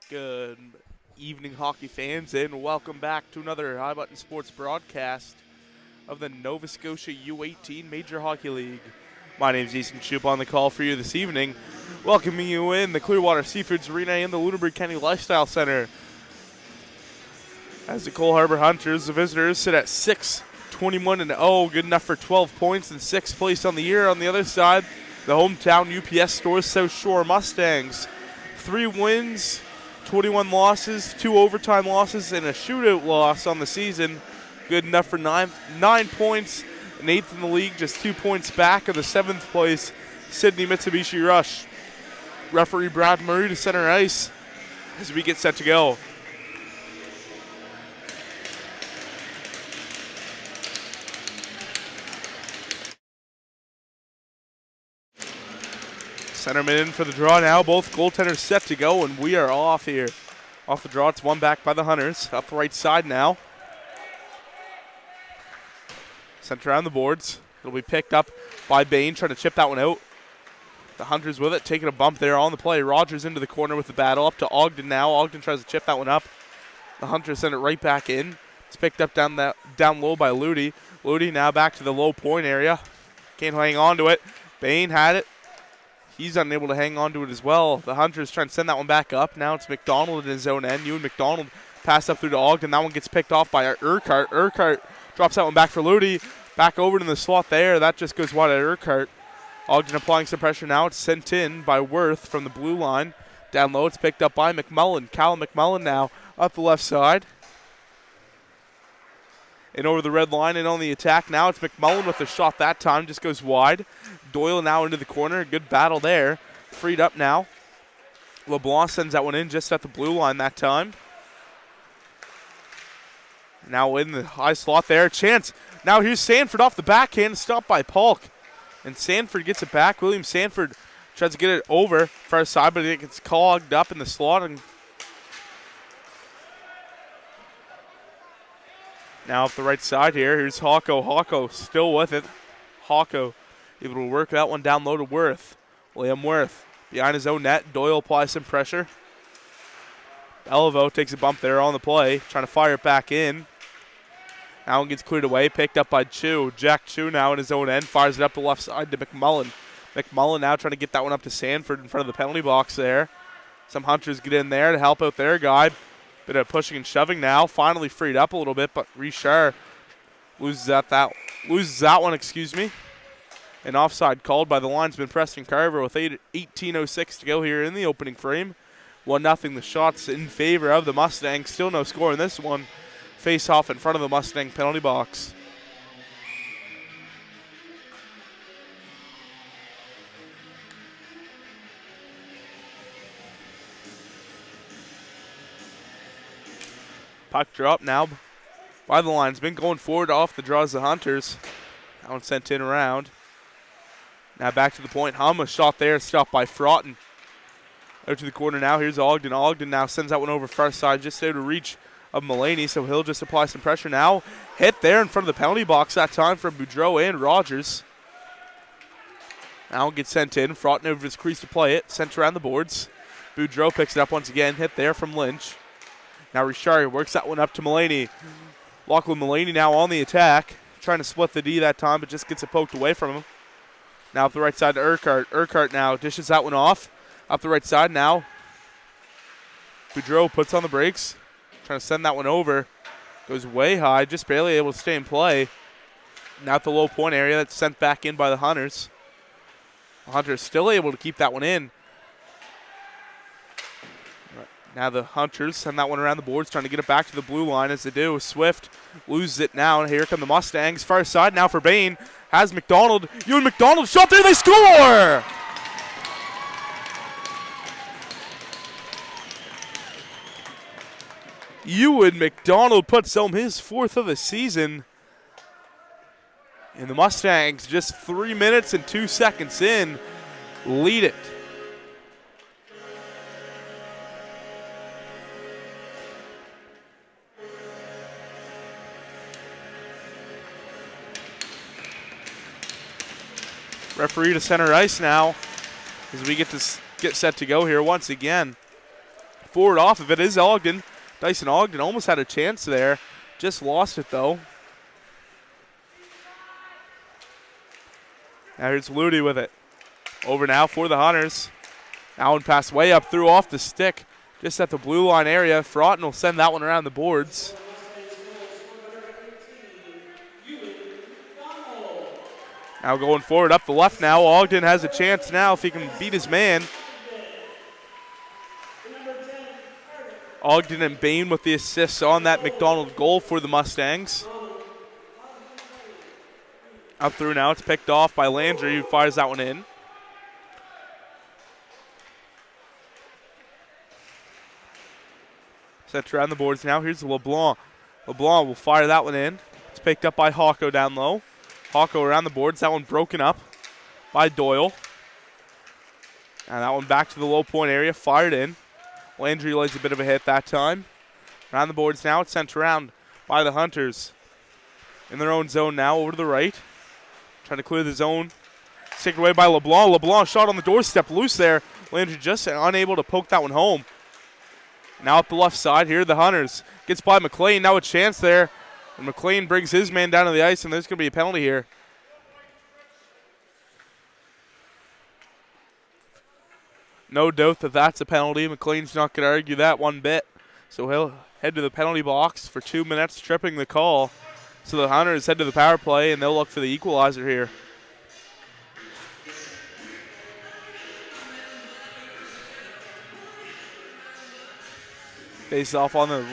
Good evening, hockey fans, and welcome back to another High Button Sports broadcast of the Nova Scotia U18 Major Hockey League. My name is Ethan Shoup on the call for you this evening, welcoming you in the Clearwater Seafoods Arena and the Lunenburg County Lifestyle Center. As the Cole Harbour Hunters, the visitors, sit at 6-21-0, good enough for 12 points and 6th place on the year. On the other side, the hometown UPS Stores South Shore Mustangs, 3 wins, 21 losses, 2 overtime losses, and a shootout loss on the season. Good enough for 9 points, and 8th in the league, just 2 points back of the 7th place Sydney Mitsubishi Rush. Referee Brad Murray to center ice as we get set to go. Centerman in for the draw now. Both goaltenders set to go, and we are off here. Off the draw, it's one back by the Hunters. Up the right side now. Sent around the boards. It'll be picked up by Bain, trying to chip that one out. The Hunters with it, taking a bump there on the play. Rogers into the corner with the battle. Up to Ogden now. Ogden tries to chip that one up. The Hunters send it right back in. It's picked up down low by Ludi. Ludi now back to the low point area. Can't hang on to it. Bain had it. He's unable to hang on to it as well. The Hunters trying to send that one back up. Now it's McDonald in his own end. Ewan McDonald pass up through to Ogden. That one gets picked off by Urquhart. Urquhart drops that one back for Ludi. Back over to the slot there. That just goes wide at Urquhart. Ogden applying some pressure now. It's sent in by Worth from the blue line. Down low, it's picked up by McMullen. Callum McMullen now up the left side. And over the red line and on the attack now. It's McMullen with a shot that time. Just goes wide. Doyle now into the corner. Good battle there. Freed up now. LeBlanc sends that one in just at the blue line that time. Now in the high slot there. Chance. Now here's Sanford off the backhand. Stopped by Polk. And Sanford gets it back. William Sanford tries to get it over far side, but it gets clogged up in the slot. And now off the right side here. Here's Hawko. Hawko still with it. Hawko able to work that one down low to Worth. Liam Worth behind his own net. Doyle applies some pressure. Beliveau takes a bump there on the play, trying to fire it back in. Now one gets cleared away, picked up by Chu. Jack Chu now in his own end, fires it up the left side to McMullen. McMullen now trying to get that one up to Sanford in front of the penalty box there. Some Hunters get in there to help out their guy. Bit of pushing and shoving now. Finally freed up a little bit, but Richard loses that one, excuse me. An offside called by the linesman Preston Carver with 18:06 to go here in the opening frame. 1-0 the shots in favor of the Mustangs. Still no score in this one. Face off in front of the Mustang penalty box. Puck drop now by the linesman. Going forward off the draws the Hunters. That one sent in around. Now back to the point. Hum, a shot there, stopped by Fraughton. Out to the corner now. Here's Ogden. Ogden now sends that one over far side, just out of reach of Mulaney, so he'll just apply some pressure now. Hit there in front of the penalty box that time from Boudreau and Rogers. Now it gets sent in. Fraughton over his crease to play it. Sent around the boards. Boudreau picks it up once again. Hit there from Lynch. Now Richard works that one up to Mulaney. Lachlan Mulaney now on the attack. Trying to split the D that time, but just gets it poked away from him. Now up the right side to Urquhart. Urquhart now dishes that one off. Up the right side now. Boudreau puts on the brakes. Trying to send that one over. Goes way high. Just barely able to stay in play. Now at the low point area. That's sent back in by the Hunters. The Hunters still able to keep that one in. Now the Hunters send that one around the boards. Trying to get it back to the blue line as they do. Swift loses it now. And here come the Mustangs. Far side now for Bain. Has McDonald. Ewan McDonald shot there. They score! Ewan McDonald puts home his 4th of the season. And the Mustangs, just 3 minutes and 2 seconds in, lead it. Referee to center ice now as we get set to go here once again. Forward off if it is Ogden. Dyson Ogden almost had a chance there. Just lost it though. Now here's Ludi with it. Over now for the Hunters. That one passed way up through off the stick. Just at the blue line area. Fraughton will send that one around the boards. Now going forward up the left now. Ogden has a chance now if he can beat his man. Ogden and Bain with the assists on that McDonald goal for the Mustangs. Up through now. It's picked off by Landry who fires that one in. Set around the boards now. Here's LeBlanc. LeBlanc will fire that one in. It's picked up by Hawko down low. Hawko around the boards. That one broken up by Doyle. And that one back to the low point area. Fired in. Landry lays a bit of a hit that time. Around the boards now. It's sent around by the Hunters. In their own zone now. Over to the right. Trying to clear the zone. It's taken away by LeBlanc. LeBlanc shot on the doorstep. Loose there. Landry just unable to poke that one home. Now up the left side here, the Hunters. Gets by McLean. Now a chance there. And McLean brings his man down to the ice, and there's going to be a penalty here. No doubt that that's a penalty. McLean's not going to argue that one bit. So he'll head to the penalty box for 2 minutes, tripping the call. So the Hunters head to the power play, and they'll look for the equalizer here. Face off on the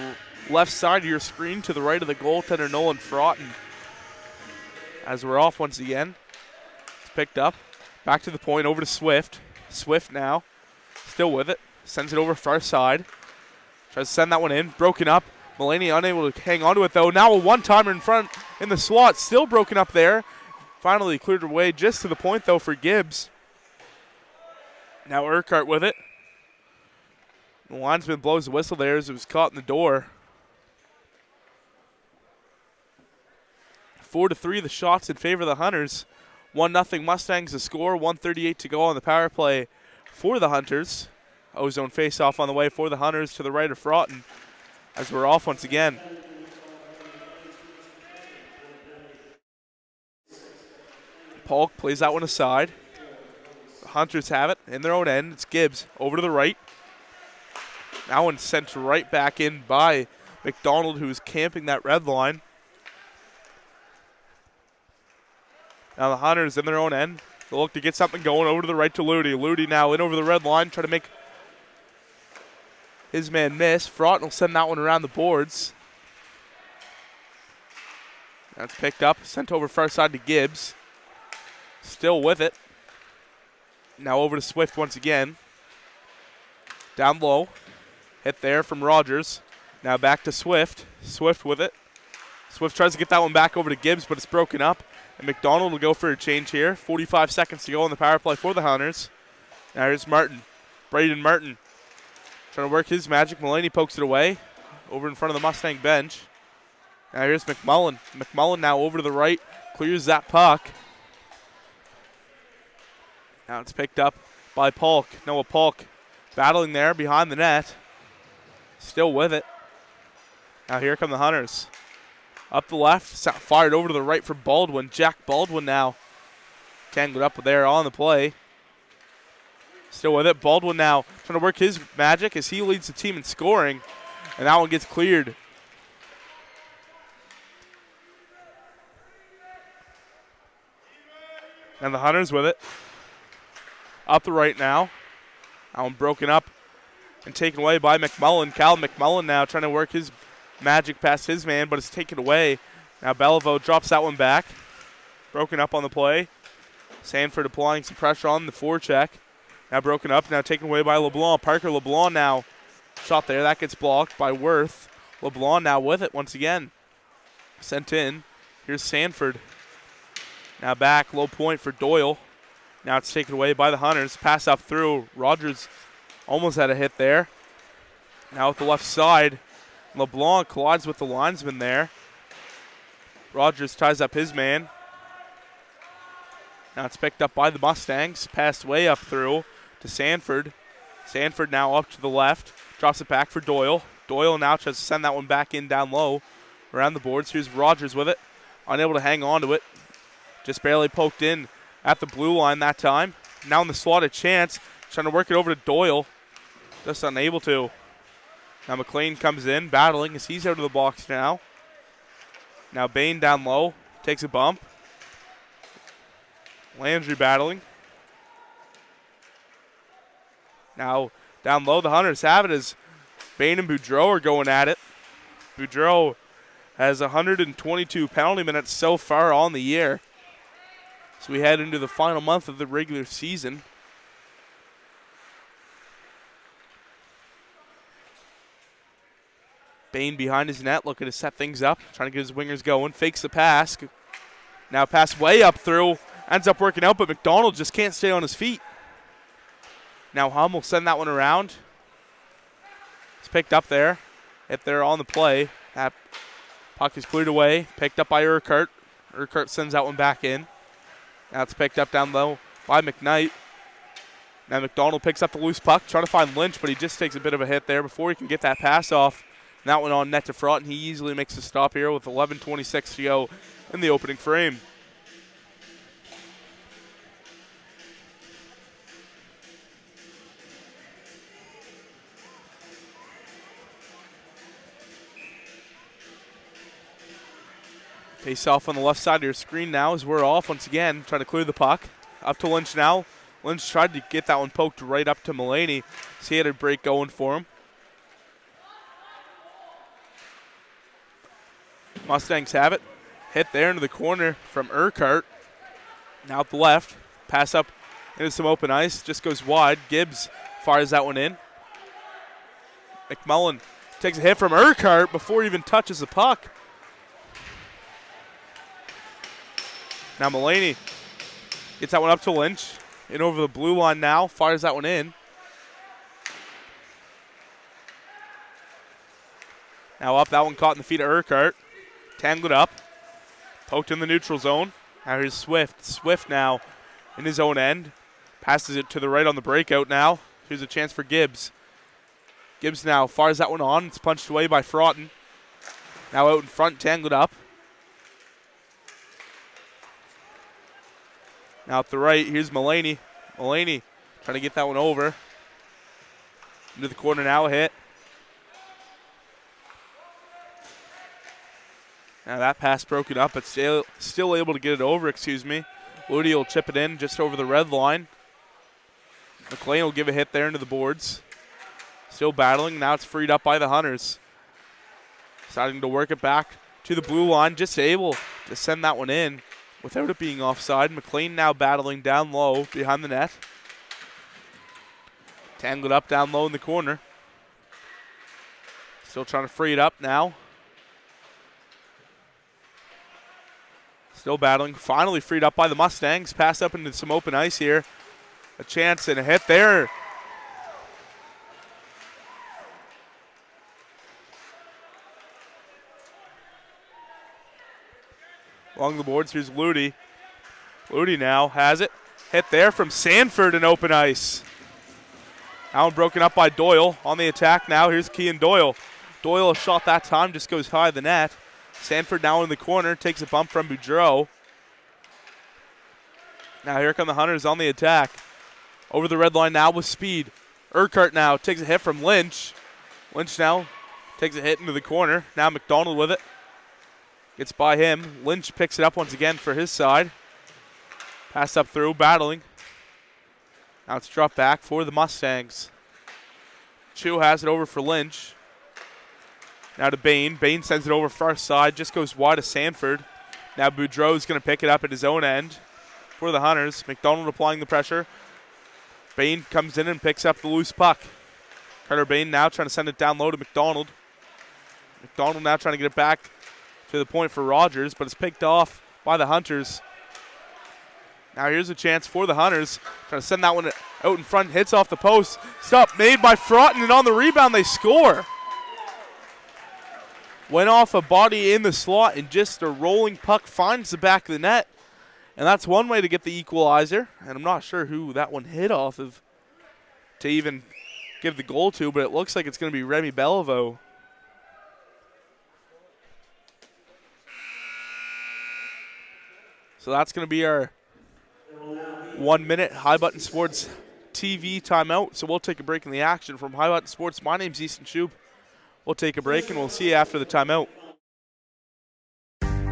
left side of your screen to the right of the goaltender, Nolan Fraughton. As we're off once again. It's picked up. Back to the point, over to Swift. Swift now. Still with it. Sends it over far side. Tries to send that one in. Broken up. Mulaney unable to hang on to it though. Now a one-timer in front in the slot. Still broken up there. Finally cleared away just to the point though for Gibbs. Now Urquhart with it. The linesman blows the whistle there as it was caught in the door. 4-3 the shots in favor of the Hunters. 1-0 Mustangs to score. 1:38 to go on the power play for the Hunters. Ozone face-off on the way for the Hunters to the right of Fraughton as we're off once again. Polk plays that one aside. The Hunters have it in their own end. It's Gibbs over to the right. That one's sent right back in by McDonald, who's camping that red line. Now the Hunters in their own end. They'll look to get something going over to the right to Ludi. Ludi now in over the red line, trying to make his man miss. Fraughton will send that one around the boards. That's picked up, sent over far side to Gibbs. Still with it. Now over to Swift once again. Down low. Hit there from Rogers. Now back to Swift. Swift with it. Swift tries to get that one back over to Gibbs, but it's broken up. And McDonald will go for a change here. 45 seconds to go on the power play for the Hunters. Now here's Martin. Braden Martin trying to work his magic. Mulaney pokes it away over in front of the Mustang bench. Now here's McMullen. McMullen now over to the right. Clears that puck. Now it's picked up by Polk. Noah Polk battling there behind the net. Still with it. Now here come the Hunters. Up the left, fired over to the right for Baldwin. Jack Baldwin now tangled up there on the play. Still with it. Baldwin now trying to work his magic as he leads the team in scoring. And that one gets cleared. And the Hunters with it. Up the right now. That one broken up and taken away by McMullen. Cal McMullen now trying to work his magic past his man, but it's taken away. Now Bellevaux drops that one back. Broken up on the play. Sanford applying some pressure on the forecheck. Now broken up, now taken away by LeBlanc. Parker LeBlanc now shot there. That gets blocked by Worth. LeBlanc now with it once again. Sent in. Here's Sanford. Now back, low point for Doyle. Now it's taken away by the Hunters. Pass up through. Rogers almost had a hit there. Now with the left side, LeBlanc collides with the linesman there. Rogers ties up his man. Now it's picked up by the Mustangs. Passed way up through to Sanford. Sanford now up to the left. Drops it back for Doyle. Doyle now tries to send that one back in down low around the boards. Here's Rogers with it. Unable to hang on to it. Just barely poked in at the blue line that time. Now in the slot, a chance. Trying to work it over to Doyle. Just unable to. Now McLean comes in, battling as he's out of the box now. Now Bain down low. Takes a bump. Landry battling. Now down low, the Hunters have it as Bain and Boudreau are going at it. Boudreau has 122 penalty minutes so far on the year. So we head into the final month of the regular season. Bain behind his net, looking to set things up, trying to get his wingers going. Fakes the pass. Now pass way up through. Ends up working out, but McDonald just can't stay on his feet. Now Hum will send that one around. It's picked up there. Hit there on the play. That puck is cleared away. Picked up by Urquhart. Urquhart sends that one back in. Now it's picked up down low by McKnight. Now McDonald picks up the loose puck, trying to find Lynch, but he just takes a bit of a hit there before he can get that pass off. And that one on net to front, and he easily makes a stop here with 11:26 to go in the opening frame. Face off on the left side of your screen now as we're off once again, trying to clear the puck. Up to Lynch now. Lynch tried to get that one poked right up to Mulaney, so he had a break going for him. Mustangs have it. Hit there into the corner from Urquhart. Now up the left. Pass up into some open ice. Just goes wide. Gibbs fires that one in. McMullen takes a hit from Urquhart before he even touches the puck. Now Mulaney gets that one up to Lynch. In over the blue line now. Fires that one in. Now up. That one caught in the feet of Urquhart. Tangled up. Poked in the neutral zone. Now here's Swift. Swift now in his own end. Passes it to the right on the breakout now. Here's a chance for Gibbs. Gibbs now fires that one on. It's punched away by Fraughton. Now out in front, tangled up. Now up the right, here's Mulaney. Mulaney trying to get that one over. Into the corner now, a hit. Now that pass broken up, but still able to get it over, Ludi will chip it in just over the red line. McLean will give a hit there into the boards. Still battling, now it's freed up by the Hunters. Deciding to work it back to the blue line, just able to send that one in without it being offside. McLean now battling down low behind the net. Tangled up down low in the corner. Still trying to free it up now. Still battling. Finally freed up by the Mustangs. Pass up into some open ice here. A chance and a hit there. Along the boards, here's Ludi. Ludi now has it. Hit there from Sanford in open ice. That one broken up by Doyle. On the attack now, here's Kean Doyle. Doyle, a shot that time, just goes high of the net. Sanford now in the corner, takes a bump from Boudreau. Now here come the Hunters on the attack. Over the red line now with speed. Urquhart now takes a hit from Lynch. Lynch now takes a hit into the corner. Now McDonald with it. Gets by him. Lynch picks it up once again for his side. Pass up through, battling. Now it's dropped back for the Mustangs. Chu has it over for Lynch. Now to Bain. Bain sends it over far side. Just goes wide to Sanford. Now Boudreau is going to pick it up at his own end for the Hunters. McDonald applying the pressure. Bain comes in and picks up the loose puck. Carter Bain now trying to send it down low to McDonald. McDonald now trying to get it back to the point for Rogers, but it's picked off by the Hunters. Now here's a chance for the Hunters. Trying to send that one out in front. Hits off the post. Stop made by Fraughton, and on the rebound they score. Went off a body in the slot, and just a rolling puck finds the back of the net. And that's one way to get the equalizer. And I'm not sure who that one hit off of to even give the goal to, but it looks like it's going to be Remy Bellevaux. So that's going to be our 1 minute High Button Sports TV timeout. So we'll take a break in the action from High Button Sports. My name's Easton Shube. We'll take a break and we'll see you after the timeout.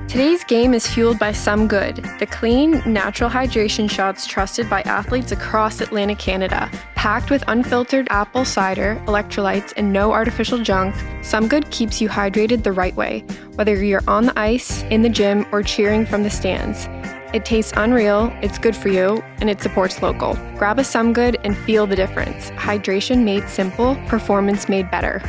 Today's game is fueled by Some Good, the clean, natural hydration shots trusted by athletes across Atlantic Canada. Packed with unfiltered apple cider, electrolytes, and no artificial junk, Some Good keeps you hydrated the right way, whether you're on the ice, in the gym, or cheering from the stands. It tastes unreal, it's good for you, and it supports local. Grab a Some Good and feel the difference. Hydration made simple, performance made better.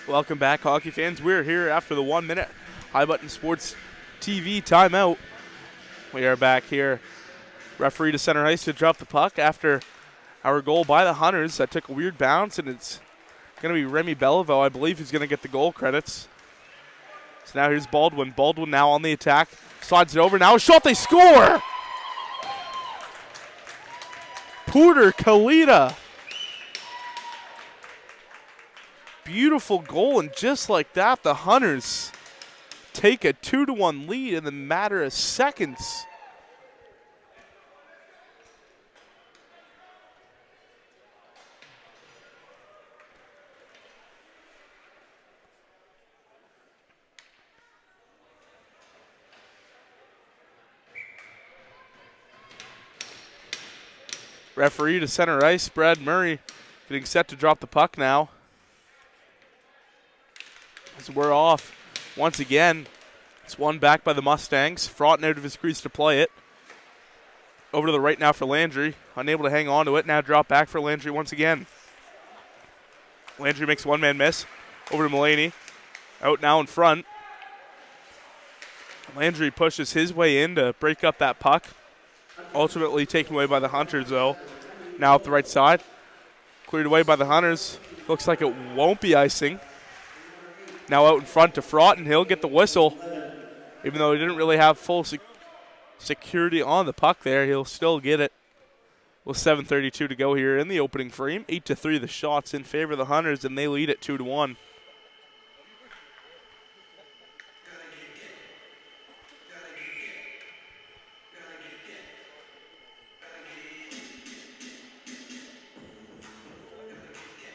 Welcome back, hockey fans. We're here after the 1 minute High Button Sports TV timeout. We are back here. Referee to center ice to drop the puck after our goal by the Hunters. That took a weird bounce, and it's going to be Remy Bellevaux, I believe, who's going to get the goal credits. So now here's Baldwin. Baldwin now on the attack. Slides it over. Now a shot. They score! Pooter Kalita. Beautiful goal, and just like that, the Hunters take a 2-1 lead in the matter of seconds. Referee to center ice, Brad Murray getting set to drop the puck now. So we're off once again. It's won back by the Mustangs. Fraughton out of his crease to play it. Over to the right now for Landry. Unable to hang on to it. Now drop back for Landry once again. Landry makes one-man miss. Over to Mulaney. Out now in front. Landry pushes his way in to break up that puck. Ultimately taken away by the Hunters, though. Now up the right side. Cleared away by the Hunters. Looks like it won't be icing. Now out in front to Fraughton. He'll get the whistle. Even though he didn't really have full security on the puck there, he'll still get it. With 7:32 to go here in the opening frame. 8-3 the shots in favor of the Hunters, and they lead it 2-1.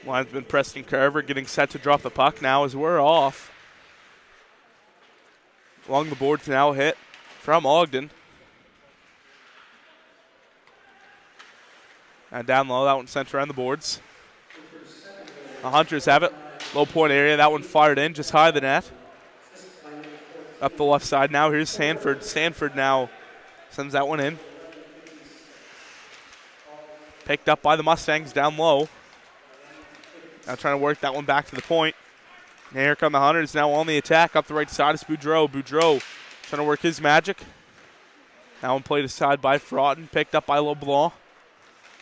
Linesman Preston Carver getting set to drop the puck now as we're off. Along the boards now, hit from Ogden. And down low, that one sent around the boards. The Hunters have it. Low point area, that one fired in, just high of the net. Up the left side now, here's Sanford. Sanford now sends that one in. Picked up by the Mustangs down low. Now trying to work that one back to the point. And here come the Hunters now on the attack. Up the right side is Boudreau. Boudreau trying to work his magic. That one played aside by Fraughton. Picked up by LeBlanc.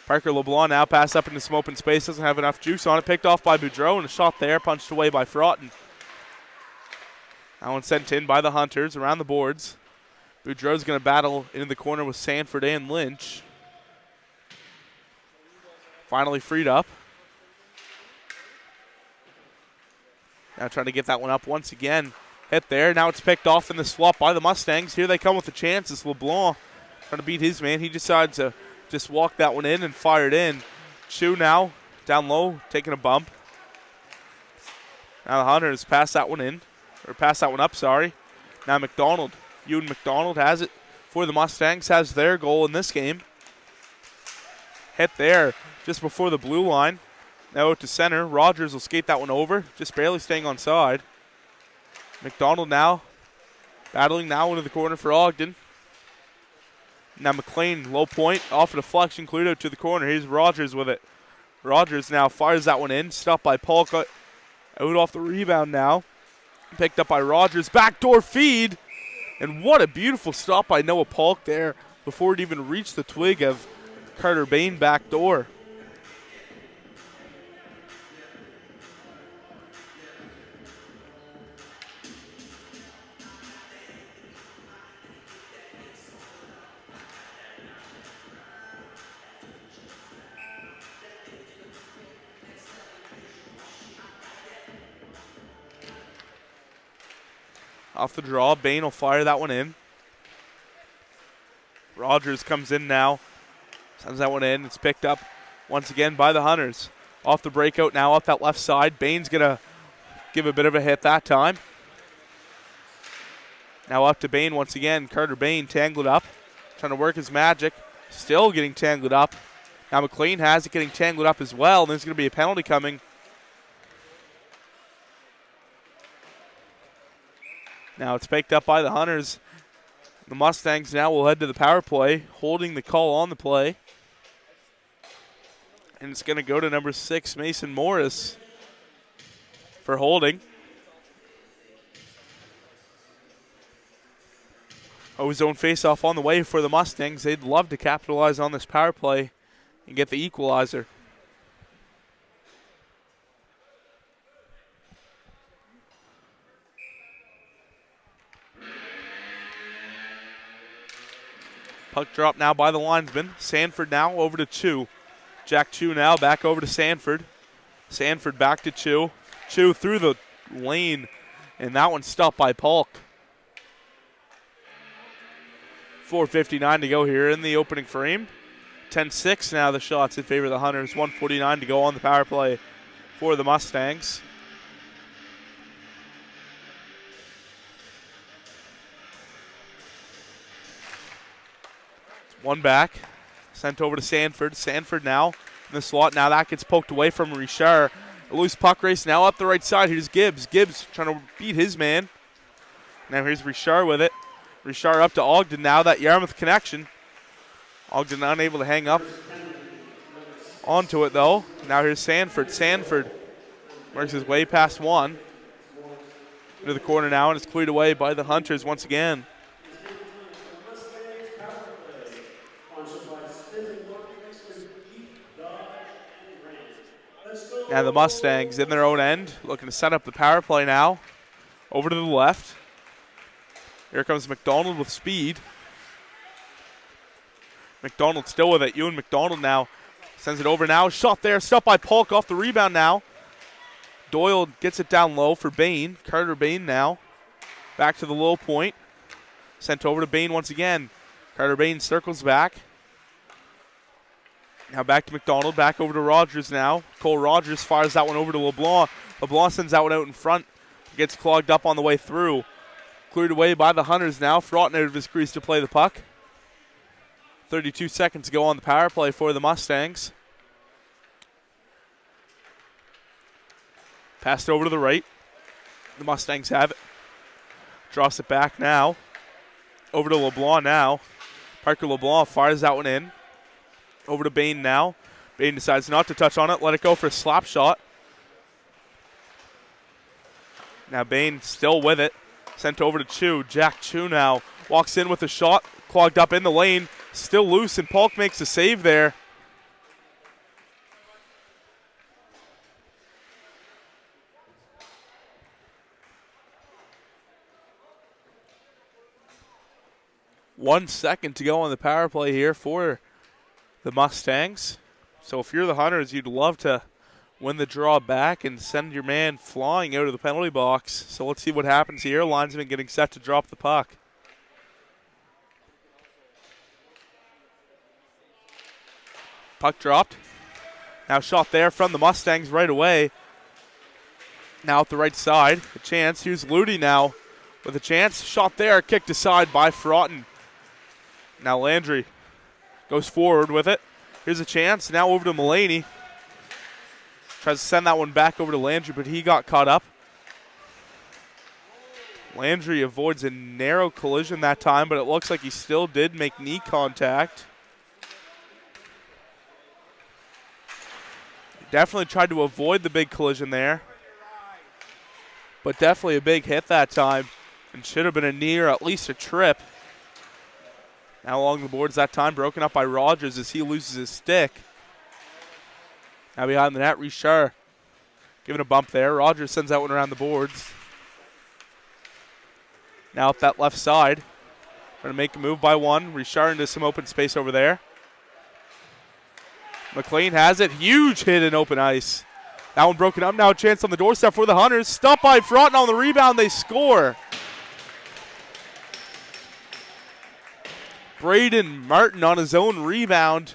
Parker LeBlanc now pass up into some open space. Doesn't have enough juice on it. Picked off by Boudreau, and a shot there. Punched away by Fraughton. That one sent in by the Hunters around the boards. Boudreau's going to battle into the corner with Sanford and Lynch. Finally freed up. Now trying to get that one up once again. Hit there. Now it's picked off in the swap by the Mustangs. Here they come with a chance. It's LeBlanc trying to beat his man. He decides to just walk that one in and fire it in. Chu now down low, taking a bump. Now the Hunters pass that one in. Or pass that one up, sorry. Now McDonald. Ewan McDonald has it for the Mustangs. Has their goal in this game. Hit there just before the blue line. Now out to center. Rogers will skate that one over. Just barely staying on side. McDonald now battling now into the corner for Ogden. Now McLean, low point, off a deflection, cleared out to the corner. Here's Rogers with it. Rogers now fires that one in. Stopped by Polk. Out off the rebound now. Picked up by Rogers. Backdoor feed. And what a beautiful stop by Noah Polk there before it even reached the twig of Carter Bain backdoor. Off the draw, Bain will fire that one in. Rogers comes in now, sends that one in. It's picked up once again by the Hunters. Off the breakout now, up that left side. Bain's going to give a bit of a hit that time. Now up to Bain once again. Carter Bain tangled up, trying to work his magic. Still getting tangled up. Now McLean has it, getting tangled up as well. And there's going to be a penalty coming. Now it's picked up by the Hunters. The Mustangs now will head to the power play, holding the call on the play. And it's going to go to number 6, Mason Morris, for holding. Zone face-off on the way for the Mustangs. They'd love to capitalize on this power play and get the equalizer. Puck drop now by the linesman. Sanford now over to Chu. Jack Chu now back over to Sanford. Sanford back to Chu. Chu through the lane, and that one stopped by Polk. 4:59 to go here in the opening frame. 10-6 now the shots in favor of the Hunters. 1:49 to go on the power play for the Mustangs. One back, sent over to Sanford. Sanford now in the slot. Now that gets poked away from Richard. A loose puck race now up the right side. Here's Gibbs. Gibbs trying to beat his man. Now here's Richard with it. Richard up to Ogden now. That Yarmouth connection. Ogden unable to hang up onto it though. Now here's Sanford. Sanford works his way past one. Into the corner now, and it's cleared away by the Hunters once again. Now the Mustangs in their own end, looking to set up the power play now. Over to the left. Here comes McDonald with speed. McDonald still with it. Ewan McDonald now sends it over now. Shot there, stopped by Polk off the rebound now. Doyle gets it down low for Bain. Carter Bain now. Back to the low point. Sent over to Bain once again. Carter Bain circles back. Now back to McDonald, back over to Rogers now. Cole Rogers fires that one over to LeBlanc. LeBlanc sends that one out in front. Gets clogged up on the way through. Cleared away by the Hunters now. Fraughton out of his crease to play the puck. 32 seconds to go on the power play for the Mustangs. Passed over to the right. The Mustangs have it. Drops it back now. Over to LeBlanc now. Parker LeBlanc fires that one in. Over to Bain now. Bain decides not to touch on it. Let it go for a slap shot. Now Bain still with it. Sent over to Chu. Jack Chu now walks in with a shot. Clogged up in the lane. Still loose, and Polk makes a save there. One second to go on the power play here for the Mustangs. So if you're the Hunters, you'd love to win the draw back and send your man flying out of the penalty box. So let's see what happens here. Linesman getting set to drop the puck. Puck dropped. Now shot there from the Mustangs right away. Now at the right side, a chance. Here's Ludi now with a chance. Shot there, kicked aside by Fraughton. Now Landry goes forward with it. Here's a chance. Now over to Mulaney. Tries to send that one back over to Landry, but he got caught up. Landry avoids a narrow collision that time, but it looks like he still did make knee contact. Definitely tried to avoid the big collision there, but definitely a big hit that time, and should have been a knee or at least a trip. Now along the boards that time, broken up by Rogers as he loses his stick. Now behind the net, Richard giving a bump there. Rogers sends that one around the boards. Now up that left side, trying to make a move by one. Richard into some open space over there. McLean has it. Huge hit in open ice. That one broken up. Now a chance on the doorstep for the Hunters. Stopped by Fraughton on the rebound. They score. Braden Martin on his own rebound.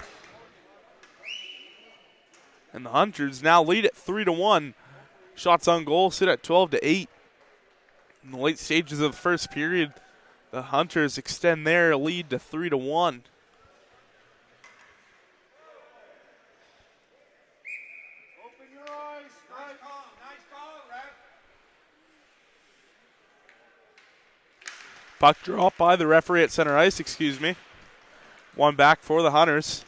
And the Hunters now lead at 3-1. Shots on goal sit at 12-8. In the late stages of the first period, the Hunters extend their lead to 3-1. Puck drop by the referee at center ice, One back for the Hunters.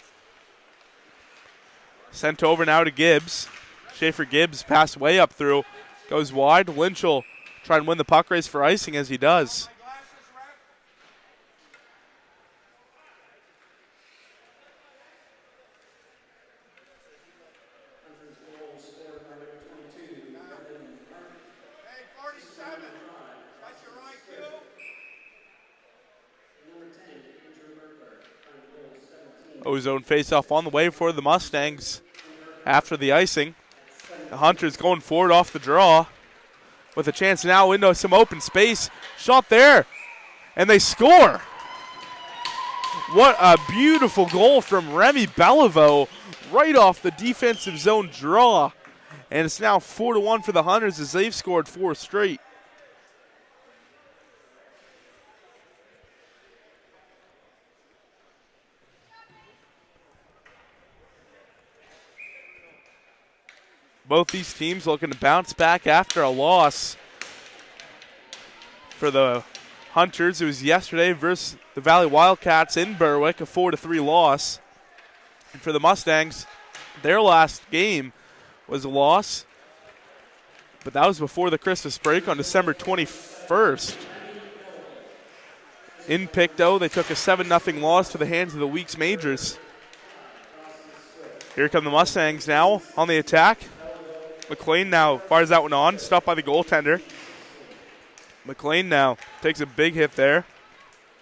Sent over now to Gibbs. Schaefer Gibbs pass way up through. Goes wide. Lynch will try and win the puck race for icing as he does. Ozone faceoff on the way for the Mustangs after the icing. The Hunters going forward off the draw with a chance now into some open space. Shot there, and they score. What a beautiful goal from Remy Beliveau right off the defensive zone draw. And it's now 4-1 for the Hunters as they've scored 4 straight. Both these teams looking to bounce back after a loss. For the Hunters, it was yesterday versus the Valley Wildcats in Berwick, a 4-3 loss. And for the Mustangs, their last game was a loss, but that was before the Christmas break on December 21st. In Pictou, they took a 7-0 loss to the hands of the Weeks Majors. Here come the Mustangs now on the attack. McLean now fires that one on, stopped by the goaltender. McLean now takes a big hit there.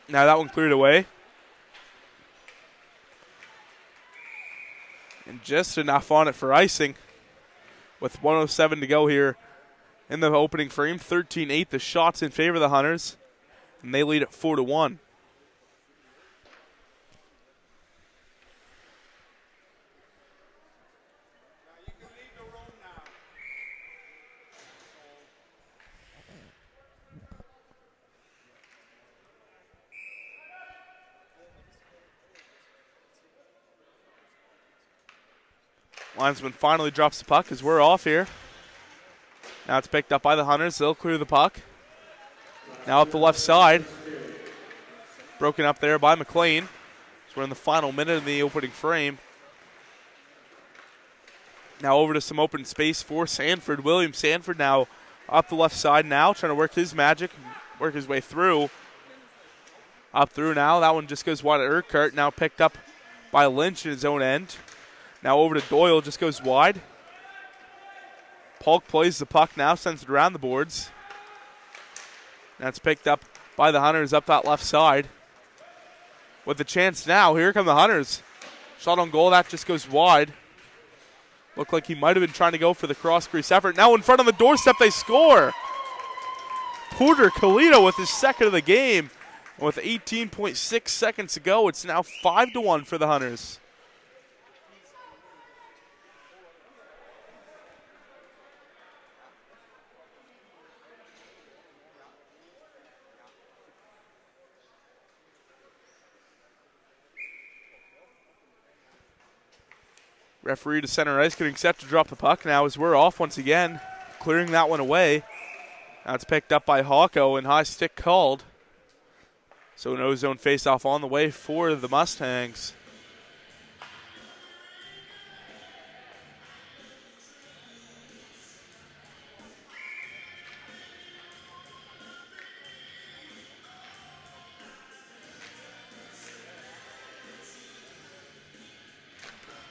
Now that one cleared away. And just enough on it for icing. With 1:07 to go here in the opening frame. 13-8, the shots in favor of the Hunters. And they lead at 4-1. Linesman finally drops the puck as we're off here. Now it's picked up by the Hunters. They'll clear the puck. Now up the left side. Broken up there by McLean. So we're in the final minute of the opening frame. Now over to some open space for Sanford. William Sanford now up the left side now, trying to work his magic, work his way through. Up through now. That one just goes wide at Urquhart. Now picked up by Lynch in his own end. Now over to Doyle, just goes wide. Polk plays the puck now, sends it around the boards. That's picked up by the Hunters up that left side. With the chance now, here come the Hunters. Shot on goal, that just goes wide. Looked like he might have been trying to go for the cross-crease effort. Now in front of the doorstep, they score. Porter Colito with his second of the game. And with 18.6 seconds to go, it's now 5-1 for the Hunters. Referee to center ice, getting set to drop the puck now as we're off once again, clearing that one away. That's picked up by Hawko and high stick called. So no zone faceoff on the way for the Mustangs.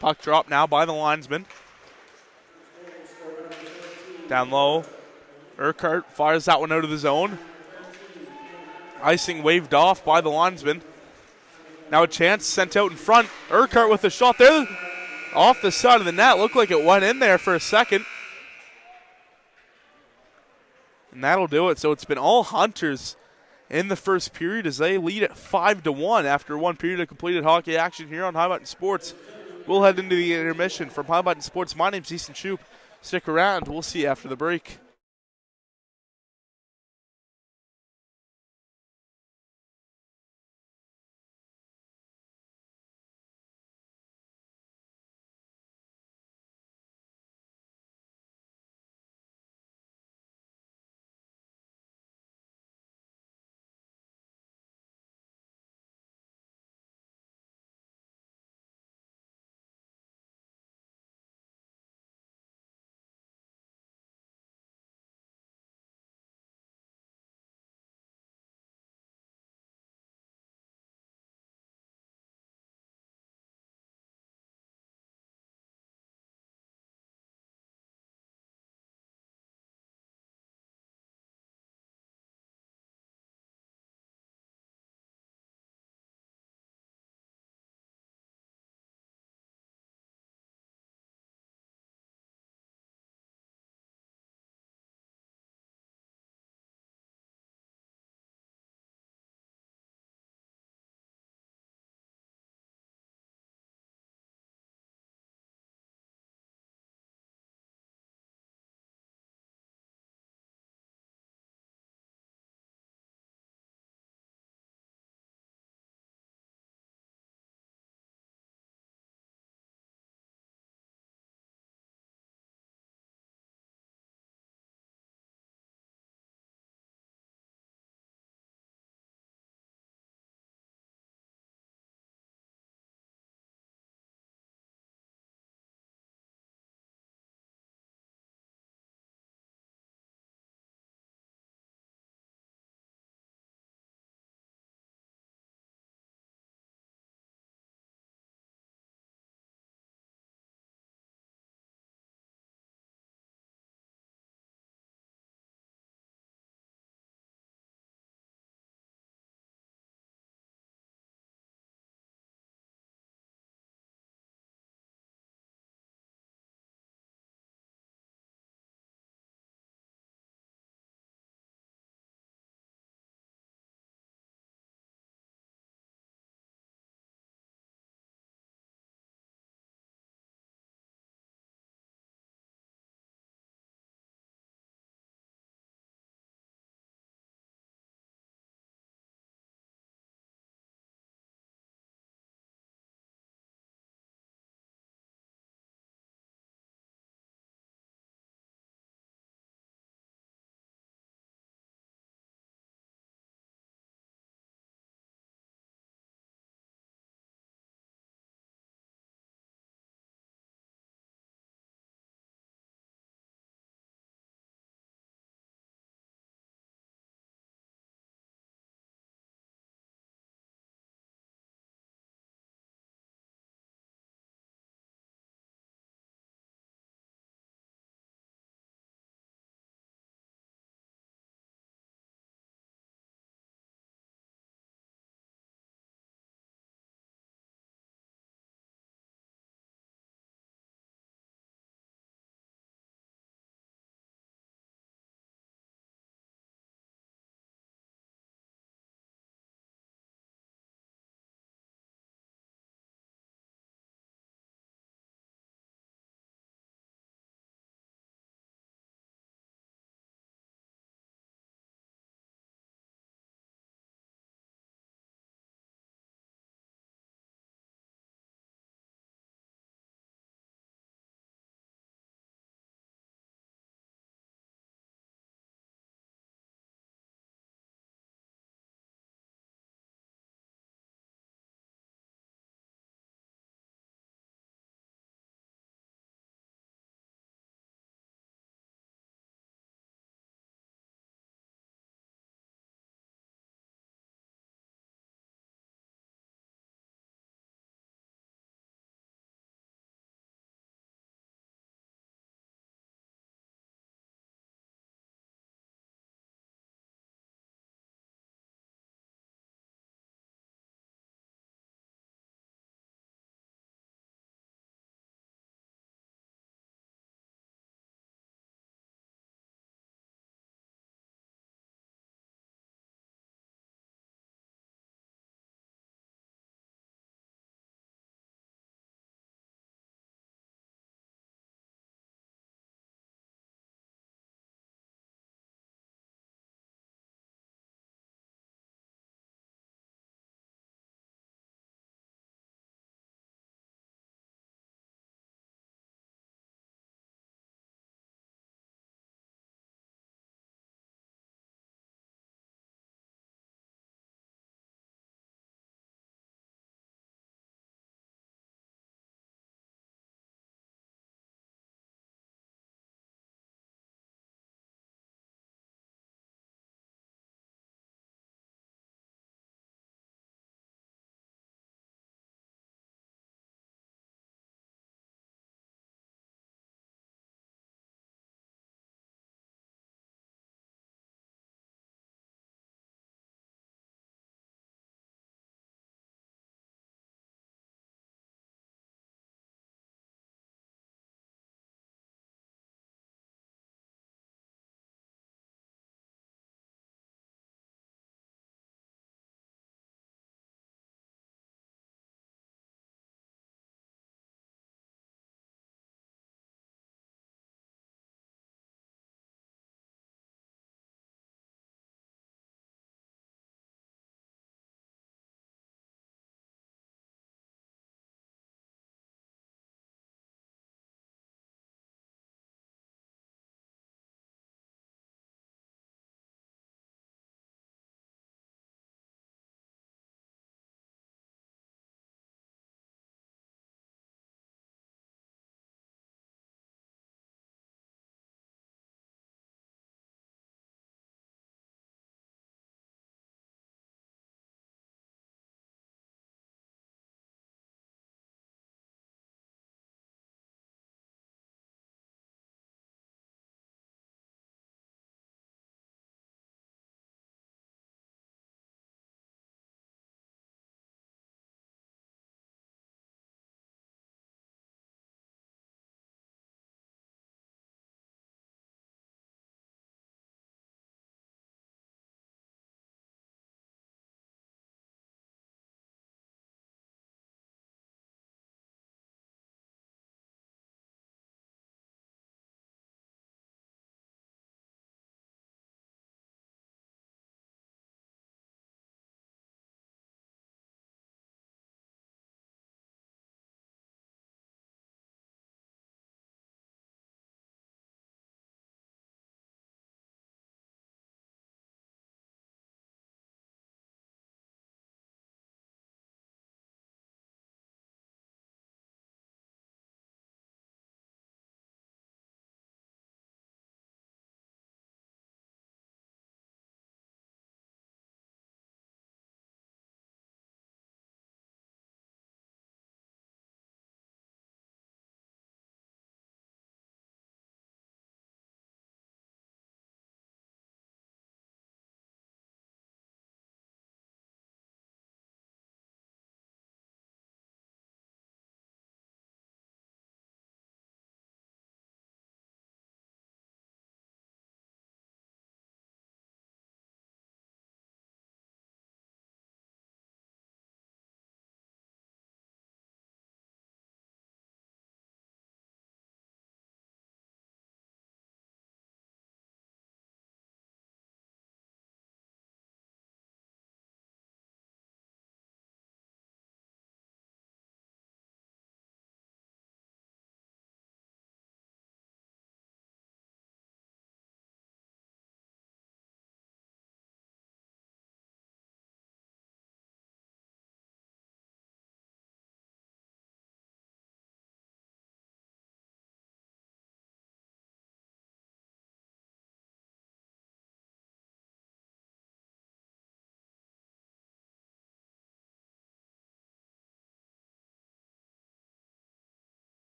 Puck drop now by the linesman. Down low. Urquhart fires that one out of the zone. Icing waved off by the linesman. Now a chance sent out in front. Urquhart with a shot there. Off the side of the net. Looked like it went in there for a second. And that'll do it. So it's been all Hunters in the first period as they lead at 5-1 after one period of completed hockey action here on High Button Sports. We'll head into the intermission. From High Button Sports, my name's Easton Shoup. Stick around. We'll see you after the break.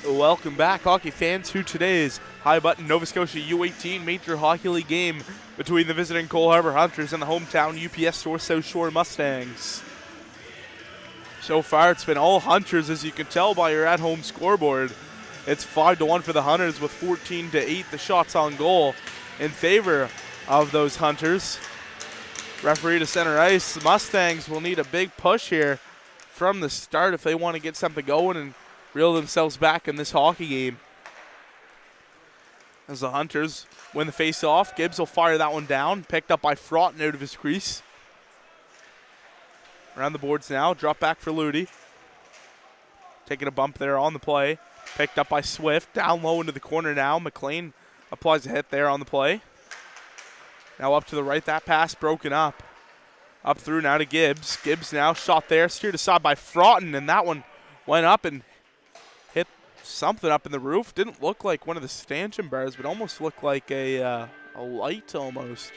Welcome back, hockey fans, to today's High Button Nova Scotia U18 Major Hockey League game between the visiting Cole Harbour Hunters and the hometown UPS North South Shore Mustangs. So far, it's been all Hunters, as you can tell by your at-home scoreboard. It's 5-1 for the Hunters with 14-8 the shots on goal in favor of those Hunters. Referee to center ice. The Mustangs will need a big push here from the start if they want to get something going and reel themselves back in this hockey game. As the Hunters win the face-off, Gibbs will fire that one down. Picked up by Fraughton out of his crease. Around the boards now. Drop back for Ludi. Taking a bump there on the play. Picked up by Swift. Down low into the corner now. McLean applies a hit there on the play. Now up to the right. That pass broken up. Up through now to Gibbs. Gibbs now shot there. Steered aside by Fraughton. And that one went up and hit something up in the roof. Didn't look like one of the stanchion bars, but almost looked like a light almost.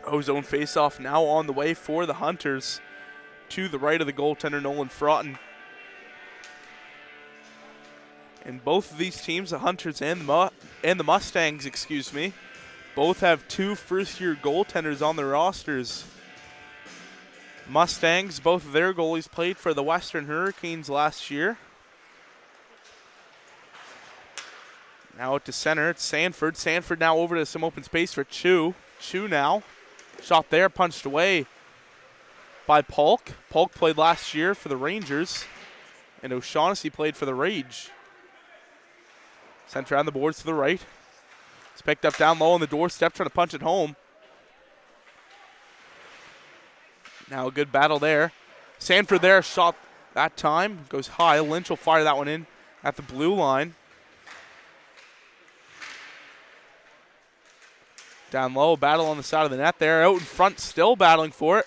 Ozone face-off now on the way for the Hunters to the right of the goaltender, Nolan Fraughton. And both of these teams, the Hunters and the Mustangs, both have two first-year goaltenders on their rosters. Mustangs, both of their goalies played for the Western Hurricanes last year. Now out to center, it's Sanford. Sanford now over to some open space for Chu. Chu now. Shot there, punched away by Polk. Polk played last year for the Rangers, and O'Shaughnessy played for the Rage. Sent around the boards to the right. It's picked up down low on the doorstep, trying to punch it home. Now a good battle there. Sanford there, shot that time. Goes high. Lynch will fire that one in at the blue line. Down low, battle on the side of the net there. Out in front, still battling for it.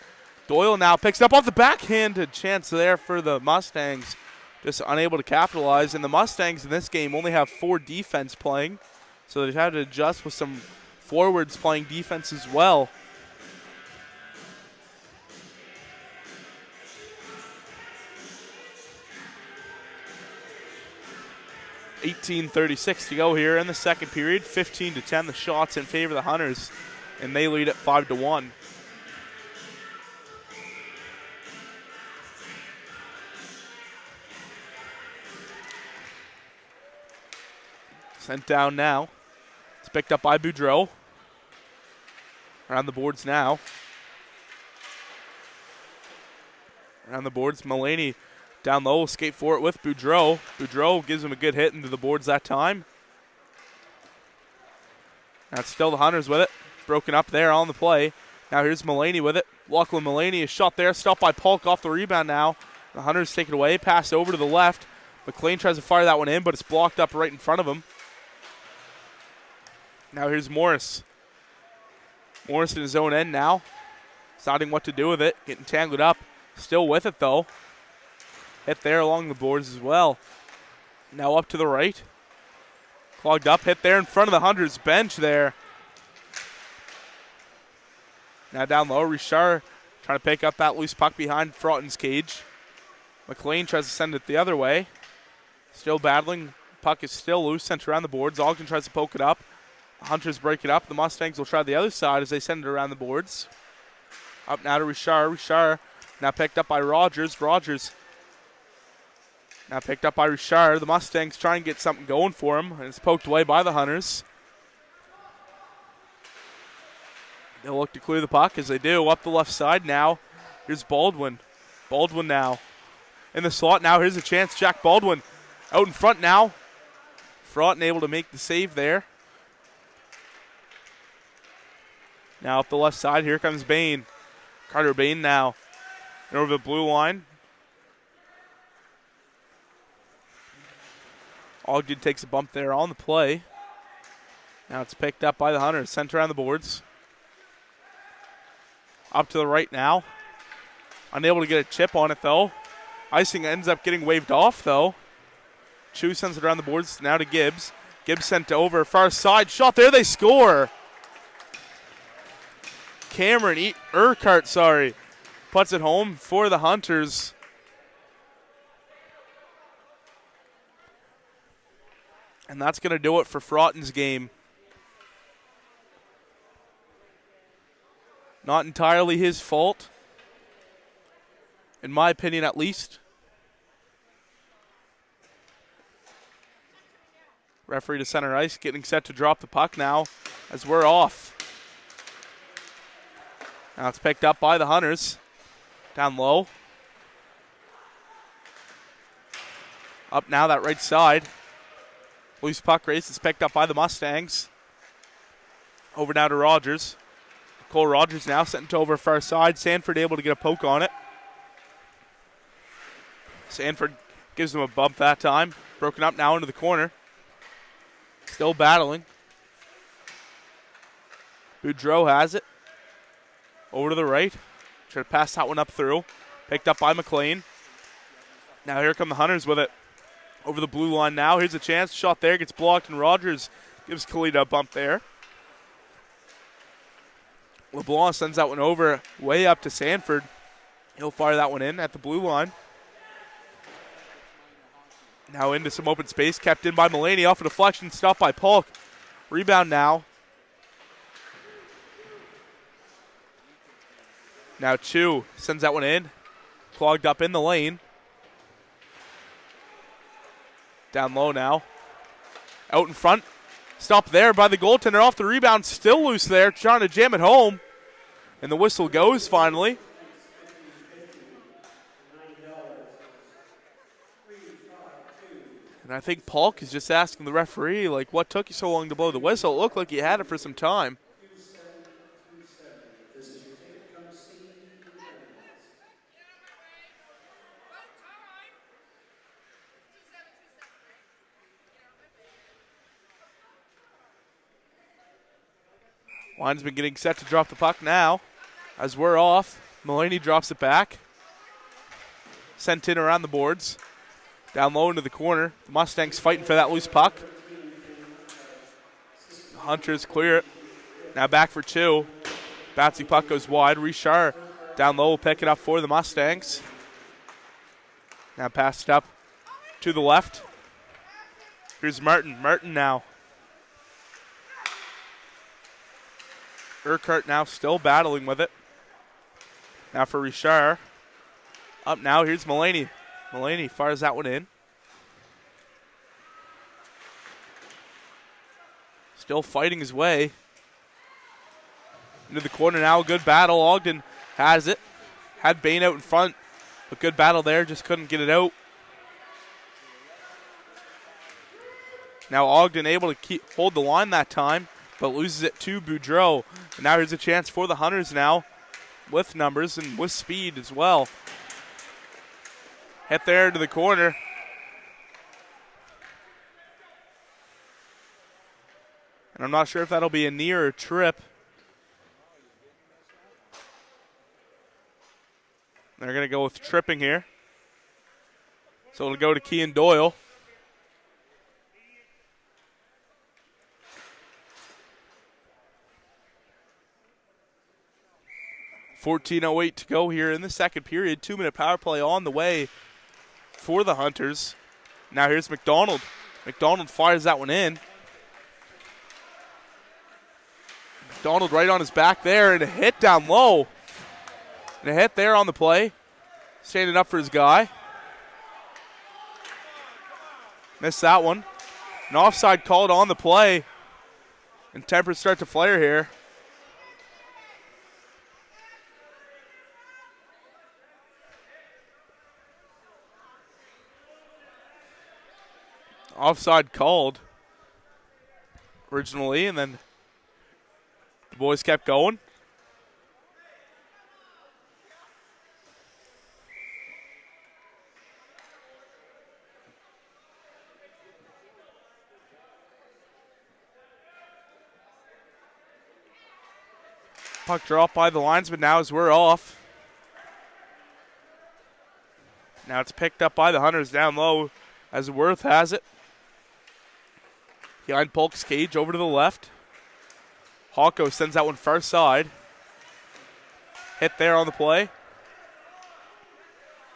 Doyle now picks it up off the backhanded chance there for the Mustangs. Just unable to capitalize. And the Mustangs in this game only have 4 defense playing. So they've had to adjust with some forwards playing defense as well. .36 to go here in the second period. 15-10 the shots in favor of the Hunters, and they lead at 5-1. Sent down now. It's picked up by Boudreau. Around the boards now. Around the boards, Mulaney down low, will skate for it with Boudreau. Boudreau gives him a good hit into the boards that time. That's still the Hunters with it. Broken up there on the play. Now here's Mulaney with it. Lachlan Mulaney is shot there. Stopped by Polk off the rebound now. The Hunters take it away. Pass over to the left. McLean tries to fire that one in, but it's blocked up right in front of him. Now here's Morris. Morris in his own end now. Deciding what to do with it. Getting tangled up. Still with it though. Hit there along the boards as well. Now up to the right. Clogged up. Hit there in front of the Hunters bench there. Now down low. Richard trying to pick up that loose puck behind Fraughton's cage. McLean tries to send it the other way. Still battling. Puck is still loose. Sent around the boards. Ogden tries to poke it up. The Hunters break it up. The Mustangs will try the other side as they send it around the boards. Up now to Richard. Richard now picked up by Rogers. Rogers now picked up by Richard. The Mustangs try and get something going for him, and it's poked away by the Hunters. They'll look to clear the puck as they do. Up the left side now. Here's Baldwin. Baldwin now in the slot. Now here's a chance. Jack Baldwin out in front now. Fraughton able to make the save there. Now up the left side. Here comes Bain. Carter Bain now. And over the blue line. Ogden takes a bump there on the play. Now it's picked up by the Hunters. Sent around the boards. Up to the right now. Unable to get a chip on it though. Icing ends up getting waved off though. Chu sends it around the boards now to Gibbs. Gibbs sent over far side. Shot there. They score. Cameron Urquhart, puts it home for the Hunters. And that's going to do it for Frotten's game. Not entirely his fault, in my opinion at least. Referee to center ice, getting set to drop the puck now as we're off. Now it's picked up by the Hunters. Down low. Up now that right side. Loose puck race is picked up by the Mustangs. Over now to Rogers. Cole Rogers now sent it over far side. Sanford able to get a poke on it. Sanford gives him a bump that time. Broken up now into the corner. Still battling. Boudreau has it. Over to the right. Try to pass that one up through. Picked up by McLean. Now here come the Hunters with it. Over the blue line now. Here's a chance. Shot there. Gets blocked, and Rogers gives Kalita a bump there. LeBlanc sends that one over way up to Sanford. He'll fire that one in at the blue line. Now into some open space. Kept in by Mulaney. Off a deflection. Stopped by Polk. Rebound now. Now Chu sends that one in. Clogged up in the lane. Down low now. Out in front. Stopped there by the goaltender off the rebound. Still loose there. Trying to jam it home. And the whistle goes finally. And I think Polk is just asking the referee, like, what took you so long to blow the whistle? It looked like he had it for some time. Linesman getting set to drop the puck now. As we're off, Mulaney drops it back. Sent in around the boards. Down low into the corner. The Mustangs fighting for that loose puck. Hunters clear it. Now back for two. Bouncy puck goes wide. Richard down low will pick it up for the Mustangs. Now passed up to the left. Here's Martin. Martin now. Urquhart now still battling with it. Now for Richard. Up now, here's Mulaney. Mulaney fires that one in. Still fighting his way. Into the corner now, a good battle. Ogden has it. Had Bain out in front. A good battle there, just couldn't get it out. Now Ogden able to hold the line that time, but loses it to Boudreau. And now here's a chance for the Hunters now, with numbers and with speed as well. Hit there to the corner. And I'm not sure if that'll be a knee or a trip. They're going to go with tripping here. So it'll go to Kean Doyle. .14:08 to go here in the second period. 2-minute power play on the way for the Hunters. Now here's McDonald. McDonald fires that one in. McDonald right on his back there, and a hit down low. And a hit there on the play. Standing up for his guy. Missed that one. An offside called on the play. And tempers start to flare here. Offside called originally, and then the boys kept going. Puck drop by the linesman now as we're off. Now it's picked up by the Hunters down low as Worth has it. Behind Polk's cage, over to the left. Hawko sends that one far side. Hit there on the play.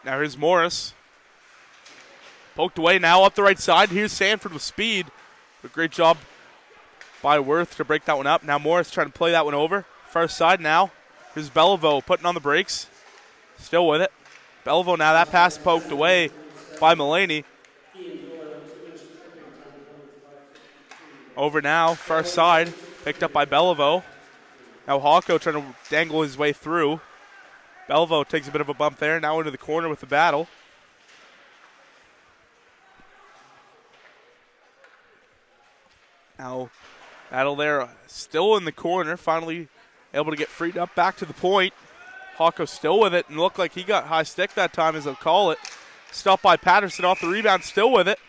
Now here's Morris. Poked away now up the right side. Here's Sanford with speed. But great job by Worth to break that one up. Now Morris trying to play that one over. First side now. Here's Bellevaux putting on the brakes. Still with it. Bellevaux now, that pass poked away by Mulaney. Over now, first side, picked up by Bellevaux. Now Hawko trying to dangle his way through. Bellevaux takes a bit of a bump there, now into the corner with the battle. Now, battle there, still in the corner, finally able to get freed up back to the point. Hawko still with it, and looked like he got high stick that time, as they'll call it. Stopped by Patterson off the rebound, still with it.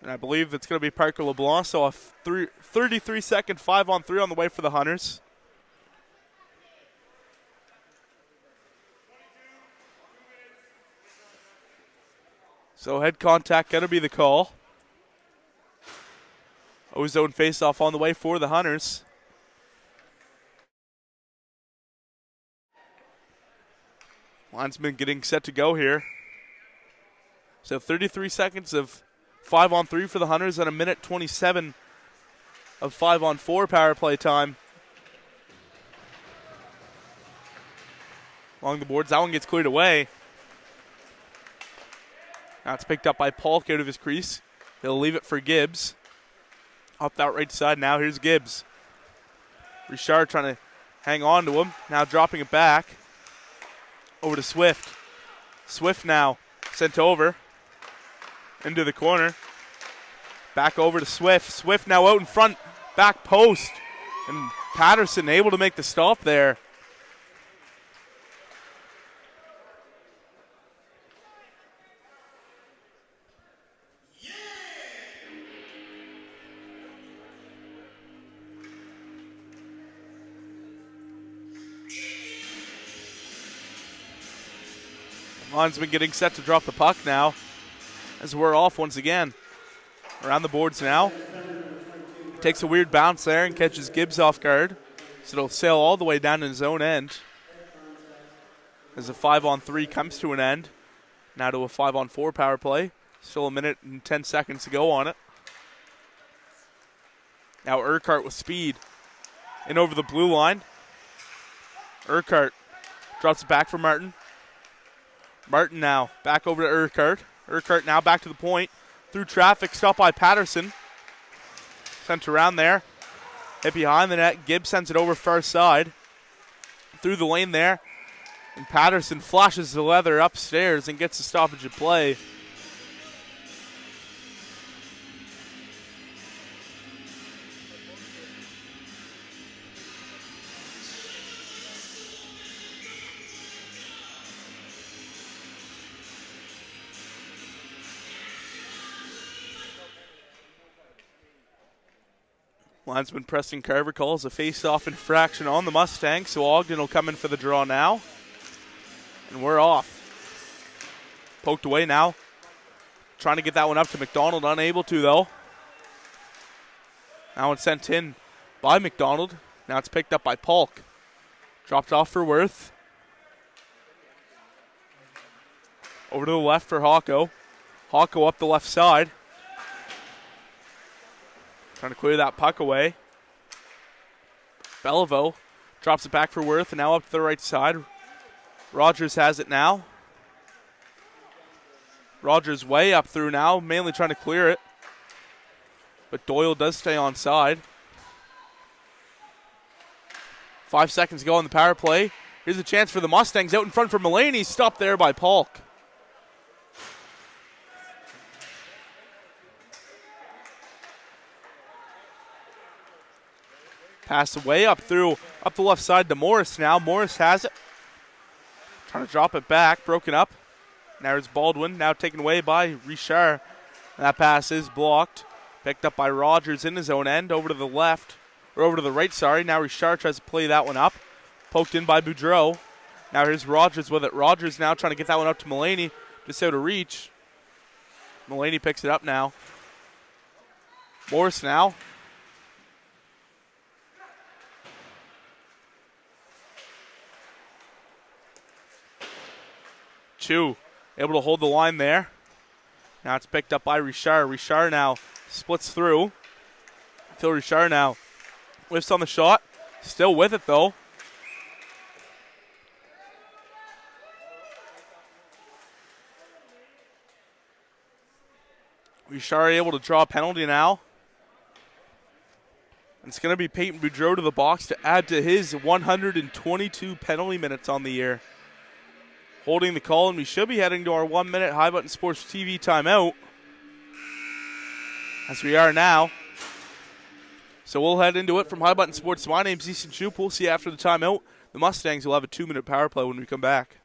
And I believe it's going to be Parker LeBlanc, so a 33-second 5-on-3 on the way for the Hunters. So head contact going to be the call. O-zone face-off on the way for the Hunters. Linesman getting set to go here. So 33 seconds of 5-on-3 for the Hunters and a minute 27 of 5-on-4 power play time. Along the boards, that one gets cleared away. Now it's picked up by Polk out of his crease. He'll leave it for Gibbs. Up that right side now, here's Gibbs. Richard trying to hang on to him. Now dropping it back. Over to Swift. Swift now sent over. Into the corner. Back over to Swift. Swift now out in front. Back post. And Patterson able to make the stop there. Linesman getting set to drop the puck now as we're off once again. Around the boards now. Takes a weird bounce there and catches Gibbs off guard. So it'll sail all the way down to his own end. As a 5-on-3 comes to an end. Now to a 5-on-4 power play. Still a minute and 10 seconds to go on it. Now Urquhart with speed. In over the blue line. Urquhart drops it back for Martin. Martin now back over to Urquhart. Urquhart now back to the point. Through traffic, stopped by Patterson. Sent around there. Hit behind the net. Gibbs sends it over far side. Through the lane there. And Patterson flashes the leather upstairs and gets the stoppage of play. Linesman Preston Carver calls a face-off infraction on the Mustangs, so Ogden will come in for the draw now. And we're off. Poked away now. Trying to get that one up to McDonald, unable to though. Now it's sent in by McDonald. Now it's picked up by Polk. Dropped off for Worth. Over to the left for Hawko. Hawko up the left side. Trying to clear that puck away. Bellevaux drops it back for Worth, and now up to the right side. Rogers has it now. Rogers way up through now, mainly trying to clear it. But Doyle does stay on side. 5 seconds to go on the power play. Here's a chance for the Mustangs out in front for Mulaney. Stopped there by Polk. Pass away up the left side to Morris now. Morris has it. Trying to drop it back. Broken up. Now it's Baldwin. Now taken away by Richard. That pass is blocked. Picked up by Rogers in his own end. Over to the left. Or over to the right, sorry. Now Richard tries to play that one up. Poked in by Boudreau. Now here's Rogers with it. Rogers now trying to get that one up to Mulaney. Just out of reach. Mulaney picks it up now. Morris now. Chu able to hold the line there. Now it's picked up by Richard. Richard now splits through. Phil Richard now lifts on the shot. Still with it though. Richard able to draw a penalty now. It's going to be Peyton Boudreau to the box to add to his 122 penalty minutes on the year. Holding the call, and we should be heading to our 1-minute High Button Sports TV timeout. As we are now. So we'll head into it from High Button Sports. My name's Easton Shoup. We'll see you after the timeout. The Mustangs will have a 2-minute power play when we come back.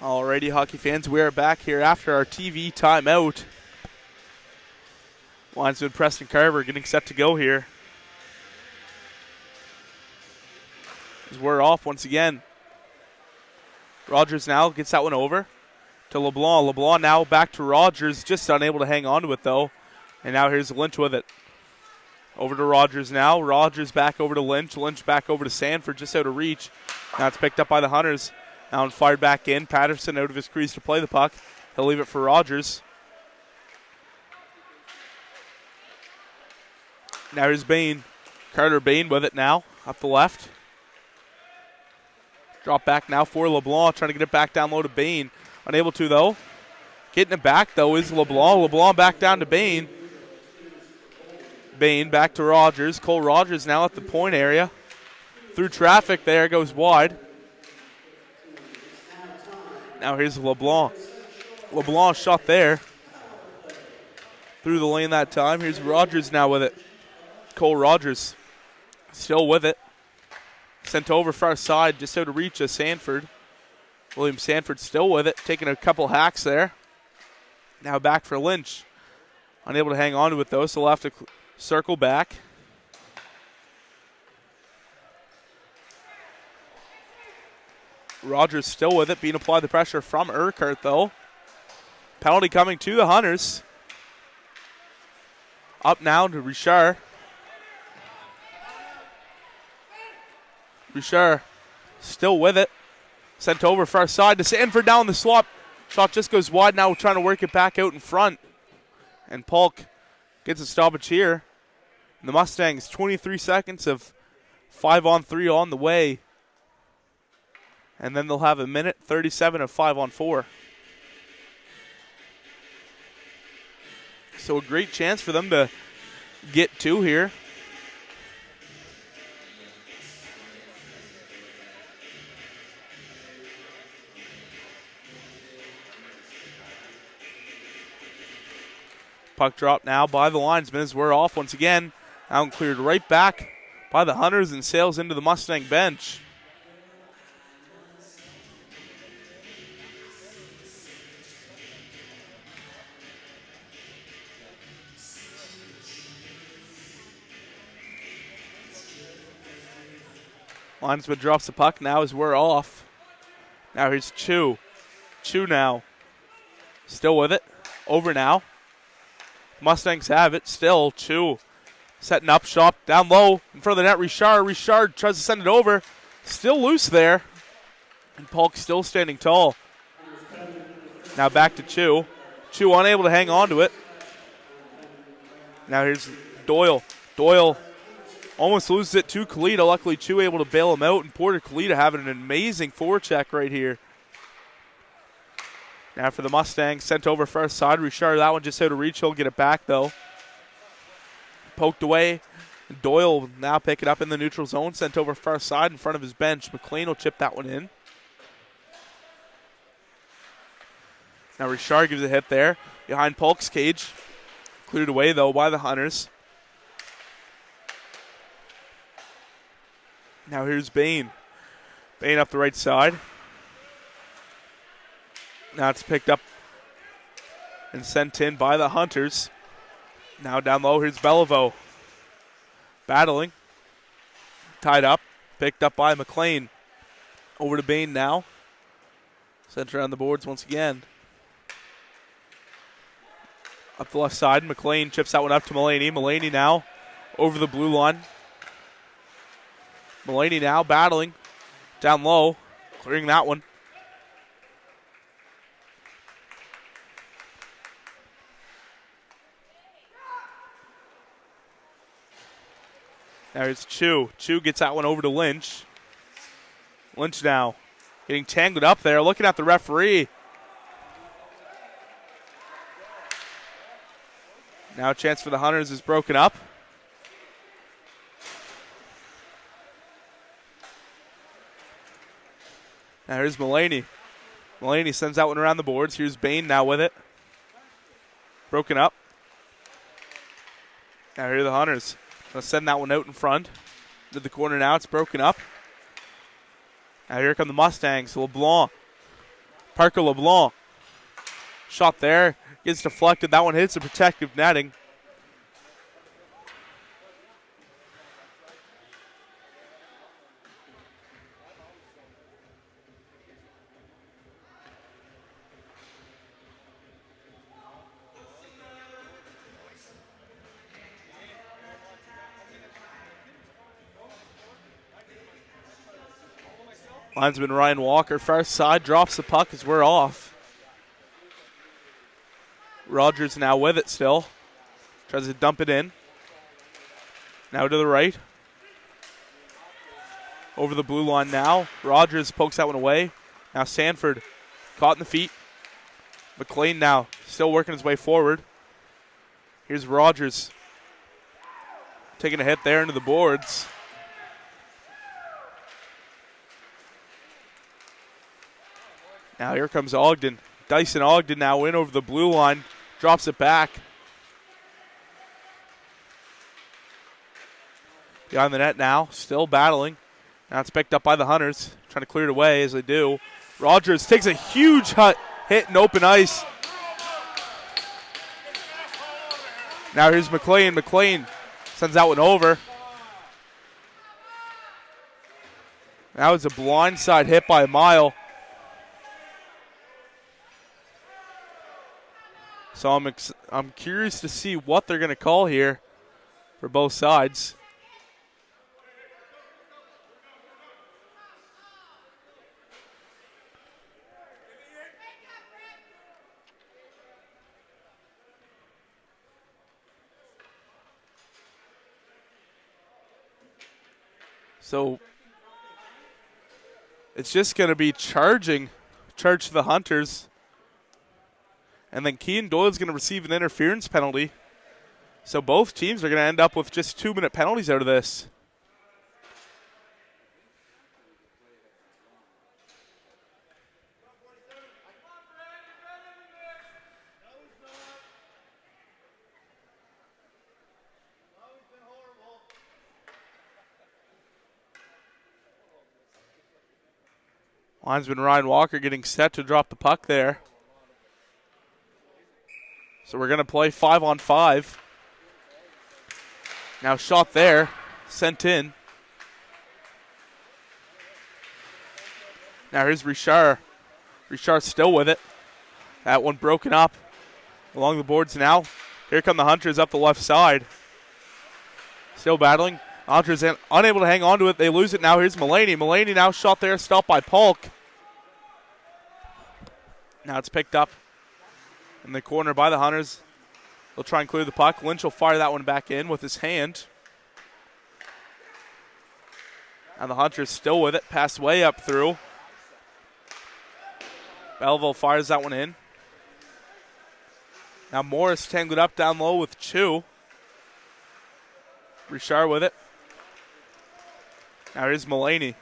Alrighty, hockey fans, we are back here after our TV timeout. Linesman Preston Carver getting set to go here. As we're off once again. Rogers now gets that one over to LeBlanc. LeBlanc now back to Rogers, just unable to hang on to it though. And now here's Lynch with it. Over to Rogers now. Rogers back over to Lynch. Lynch back over to Sanford, just out of reach. Now it's picked up by the Hunters. Now and fired back in. Patterson out of his crease to play the puck. He'll leave it for Rogers. Now here's Bain. Carter Bain with it now. Up the left. Drop back now for LeBlanc. Trying to get it back down low to Bain. Unable to though. Getting it back though is LeBlanc. LeBlanc back down to Bain. Bain back to Rogers. Cole Rogers now at the point area. Through traffic there. Goes wide. Now here's LeBlanc. LeBlanc shot there. Through the lane that time. Here's Rogers now with it. Cole Rogers still with it. Sent over far side, just out of reach of Sanford. William Sanford still with it. Taking a couple hacks there. Now back for Lynch. Unable to hang on to it though, so we'll have to circle back. Rogers still with it, being applied the pressure from Urquhart though. Penalty coming to the Hunters. Up now to Richard. Richard still with it. Sent over far side to Sanford down the slot. Shot just goes wide now, trying to work it back out in front. And Polk gets a stoppage here. And the Mustangs, 23 seconds of 5-on-3 on the way. And then they'll have a minute 37 of 5-on-4. So a great chance for them to get two here. Puck drop now by the linesman as we're off once again. Out and cleared right back by the Hunters and sails into the Mustang bench. Linesman drops the puck now as we're off. Now here's Chu. Chu now. Still with it. Over now. Mustangs have it. Still Chu. Setting up shot down low in front of the net. Richard. Richard tries to send it over. Still loose there. And Polk still standing tall. Now back to Chu. Chu unable to hang on to it. Now here's Doyle. Doyle almost loses it to Kalita. Luckily, Chu able to bail him out. And Porter Kalita having an amazing forecheck right here. Now for the Mustangs, sent over first side. Richard, that one just out of reach. He'll get it back, though. Poked away. Doyle will now pick it up in the neutral zone. Sent over first side in front of his bench. McLean will chip that one in. Now Richard gives a hit there. Behind Polk's cage. Cleared away, though, by the Hunters. Now here's Bain. Bain up the right side. Now it's picked up and sent in by the Hunters. Now down low, here's Beliveau. Battling. Tied up. Picked up by McLean. Over to Bain now. Sent around the boards once again. Up the left side, McLean chips that one up to Mulaney. Mulaney now over the blue line. Mulaney now battling. Down low. Clearing that one. There's Chu. Chu gets that one over to Lynch. Lynch now getting tangled up there, looking at the referee. Now a chance for the Hunters is broken up. Now here's Mulaney. Mulaney sends that one around the boards. Here's Bain now with it. Broken up. Now here are the Hunters. Gonna send that one out in front. To the corner now. It's broken up. Now here come the Mustangs. LeBlanc. Parker LeBlanc. Shot there. Gets deflected. That one hits the protective netting. Linesman Ryan Walker, far side, drops the puck as we're off. Rogers now with it still. Tries to dump it in. Now to the right. Over the blue line now. Rogers pokes that one away. Now Sanford caught in the feet. McLean now still working his way forward. Here's Rogers. Taking a hit there into the boards. Now here comes Ogden. Dyson Ogden now in over the blue line. Drops it back. Behind the net now. Still battling. Now it's picked up by the Hunters. Trying to clear it away as they do. Rogers takes a huge hit in open ice. Now here's McLean. McLean sends that one over. That was a blindside hit by a mile. So I'm curious to see what they're going to call here for both sides. So it's just going to be charge to the Hunters. And then Kean Doyle's going to receive an interference penalty. So both teams are going to end up with just 2-minute penalties out of this. Linesman Ryan Walker getting set to drop the puck there. So we're going to play 5-on-5. Now shot there, sent in. Now here's Richard. Richard still with it. That one broken up along the boards now. Here come the Hunters up the left side. Still battling. Hunters unable to hang on to it. They lose it now. Here's Mulaney. Mulaney now shot there, stopped by Polk. Now it's picked up in the corner by the Hunters. They'll try and clear the puck. Lynch will fire that one back in with his hand. And the Hunters still with it. Pass way up through. Belleville fires that one in. Now Morris tangled up down low with Chu. Richard with it. Now here's Mulaney.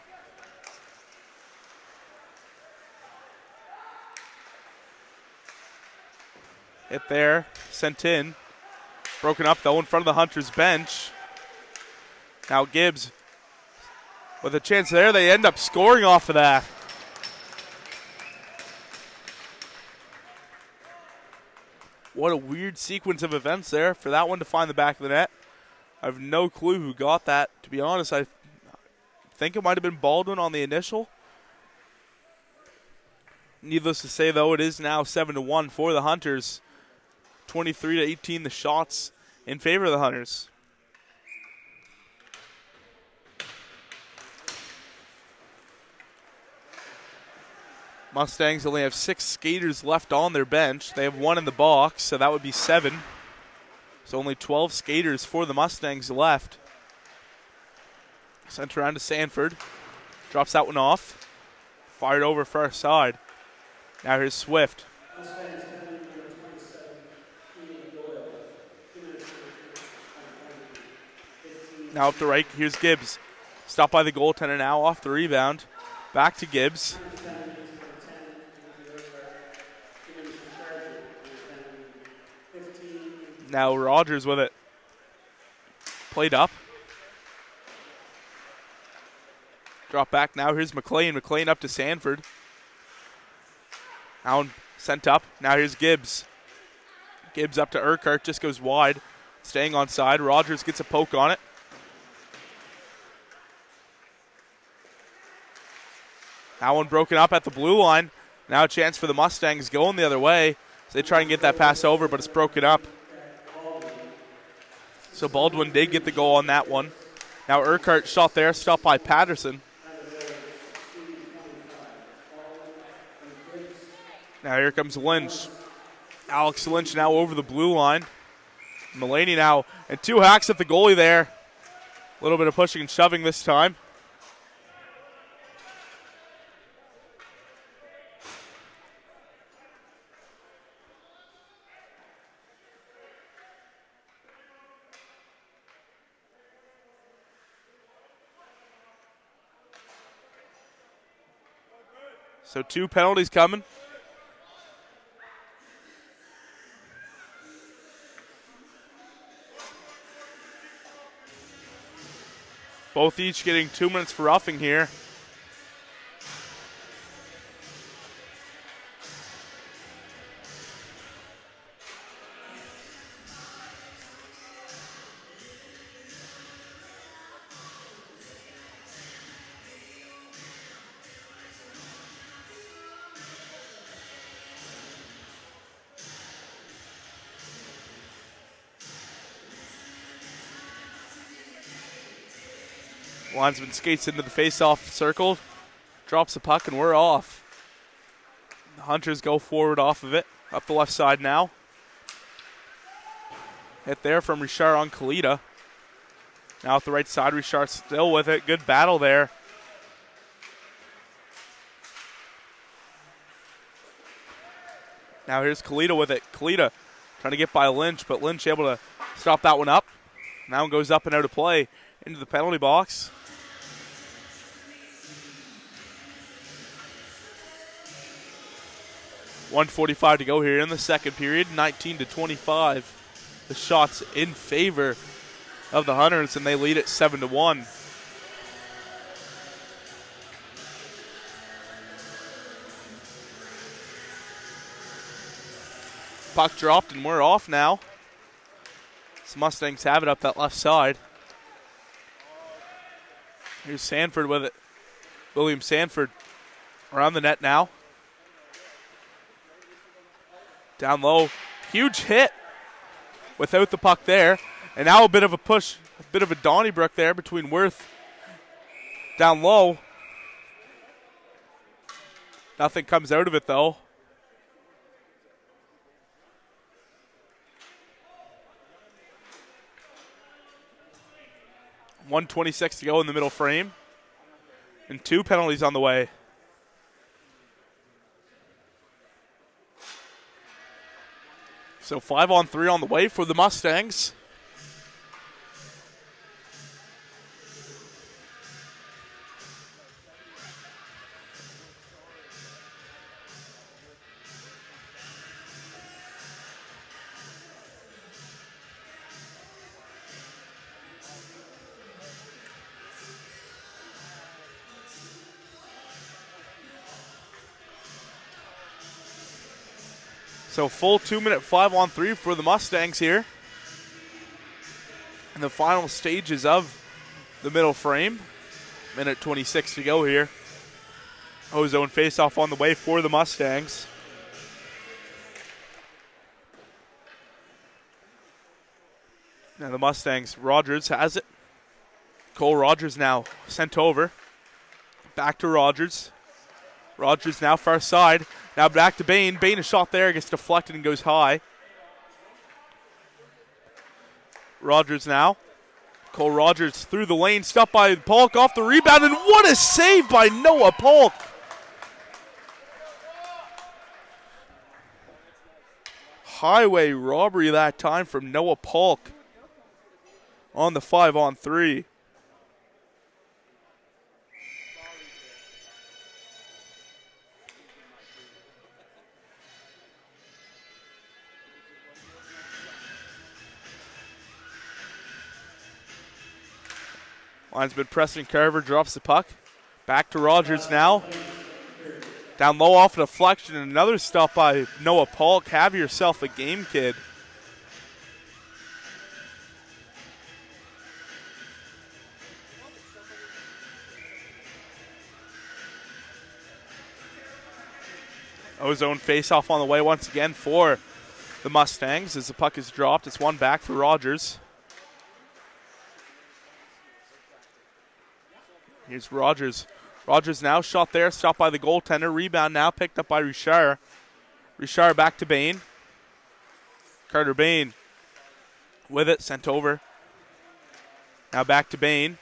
Hit there, sent in. Broken up though in front of the Hunters bench. Now Gibbs with a chance there. They end up scoring off of that. What a weird sequence of events there for that one to find the back of the net. I have no clue who got that. To be honest, I think it might have been Baldwin on the initial. Needless to say, though, it is now 7-1 for the Hunters. 23-18 the shots in favor of the Hunters. Mustangs only have 6 skaters left on their bench. They have 1 in the box, so that would be 7. So only 12 skaters for the Mustangs left. Sent around to Sanford. Drops that one off. Fired over far side. Now here's Swift. Now up the right, here's Gibbs. Stopped by the goaltender now off the rebound. Back to Gibbs. Now Rogers with it. Played up. Drop back now. Here's McLean. McLean up to Sanford. Now sent up. Now here's Gibbs. Gibbs up to Urquhart. Just goes wide. Staying on side. Rogers gets a poke on it. That one broken up at the blue line. Now a chance for the Mustangs going the other way. So they try and get that pass over, but it's broken up. So Baldwin did get the goal on that one. Now Urquhart shot there, stopped by Patterson. Now here comes Lynch. Alex Lynch now over the blue line. Mulaney now, and 2 hacks at the goalie there. A little bit of pushing and shoving this time. So 2 penalties coming. Both each getting 2 minutes for roughing here. Linesman skates into the face-off circle, drops the puck, and we're off. The Hunters go forward off of it, up the left side now. Hit there from Richard on Kalita. Now at the right side, Richard still with it. Good battle there. Now here's Kalita with it. Kalita trying to get by Lynch, but Lynch able to stop that one up. Now it goes up and out of play into the penalty box. .145 to go here in the second period, 19-25. The shots in favor of the Hunters, and they lead it 7-1. Puck dropped, and we're off now. The Mustangs have it up that left side. Here's Sanford with it. William Sanford around the net now. Down low. Huge hit without the puck there. And now a bit of a push, a bit of a Donnybrook there between Worth. Down low. Nothing comes out of it though. .126 to go in the middle frame. And 2 penalties on the way. So 5-on-3 on the way for the Mustangs. So full 2-minute 5-on-3 for the Mustangs here. In the final stages of the middle frame. Minute 26 to go here. Ozone face-off on the way for the Mustangs. Now the Mustangs, Rogers has it. Cole Rogers now sent over. Back to Rogers. Rogers now far side. Now back to Bain. Bain, a shot there, gets deflected and goes high. Rogers now. Cole Rogers through the lane, stopped by Polk off the rebound, and what a save by Noah Polk. Highway robbery that time from Noah Polk on the 5-on-3. Linesman Preston Carver drops the puck. Back to Rogers now. Down low off a deflection, and another stop by Noah Polk. Have yourself a game, kid. Ozone face-off on the way once again for the Mustangs as the puck is dropped. It's one back for Rogers. Here's Rogers. Rogers now shot there, stopped by the goaltender. Rebound now picked up by Richard. Richard back to Bain. Carter Bain with it, sent over. Now back to Bain.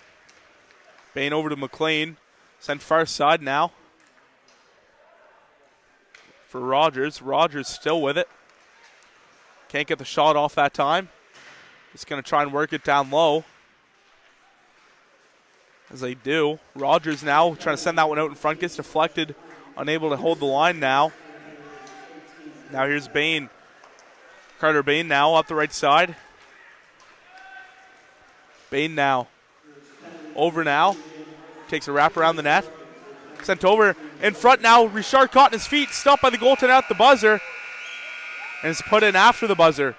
Bain over to McLean. Sent far side now for Rogers. Rogers still with it. Can't get the shot off that time. Just going to try and work it down low. As they do. Rogers now trying to send that one out in front. Gets deflected. Unable to hold the line now. Now here's Bain. Carter Bain now up the right side. Bain now. Over now. Takes a wrap around the net. Sent over. In front now. Richard caught in his feet. Stopped by the goaltender at the buzzer. And it's put in after the buzzer.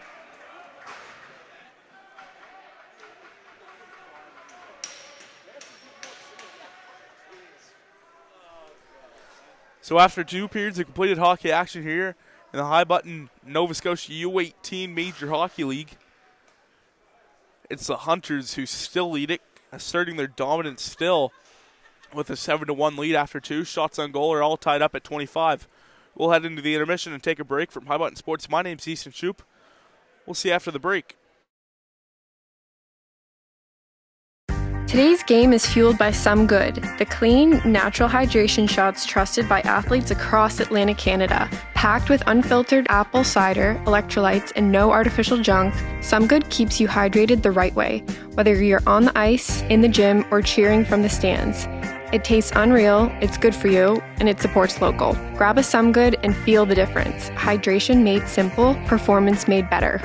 So after 2 periods of completed hockey action here in the High Button Nova Scotia U18 Major Hockey League, it's the Hunters who still lead it, asserting their dominance still with a 7-1 lead after 2. Shots on goal are all tied up at 25. We'll head into the intermission and take a break from High Button Sports. My name's Easton Shoup. We'll see you after the break. Today's game is fueled by Some Good, the clean, natural hydration shots trusted by athletes across Atlantic Canada. Packed with unfiltered apple cider, electrolytes, and no artificial junk, Some Good keeps you hydrated the right way, whether you're on the ice, in the gym, or cheering from the stands. It tastes unreal, it's good for you, and it supports local. Grab a Some Good and feel the difference. Hydration made simple, performance made better.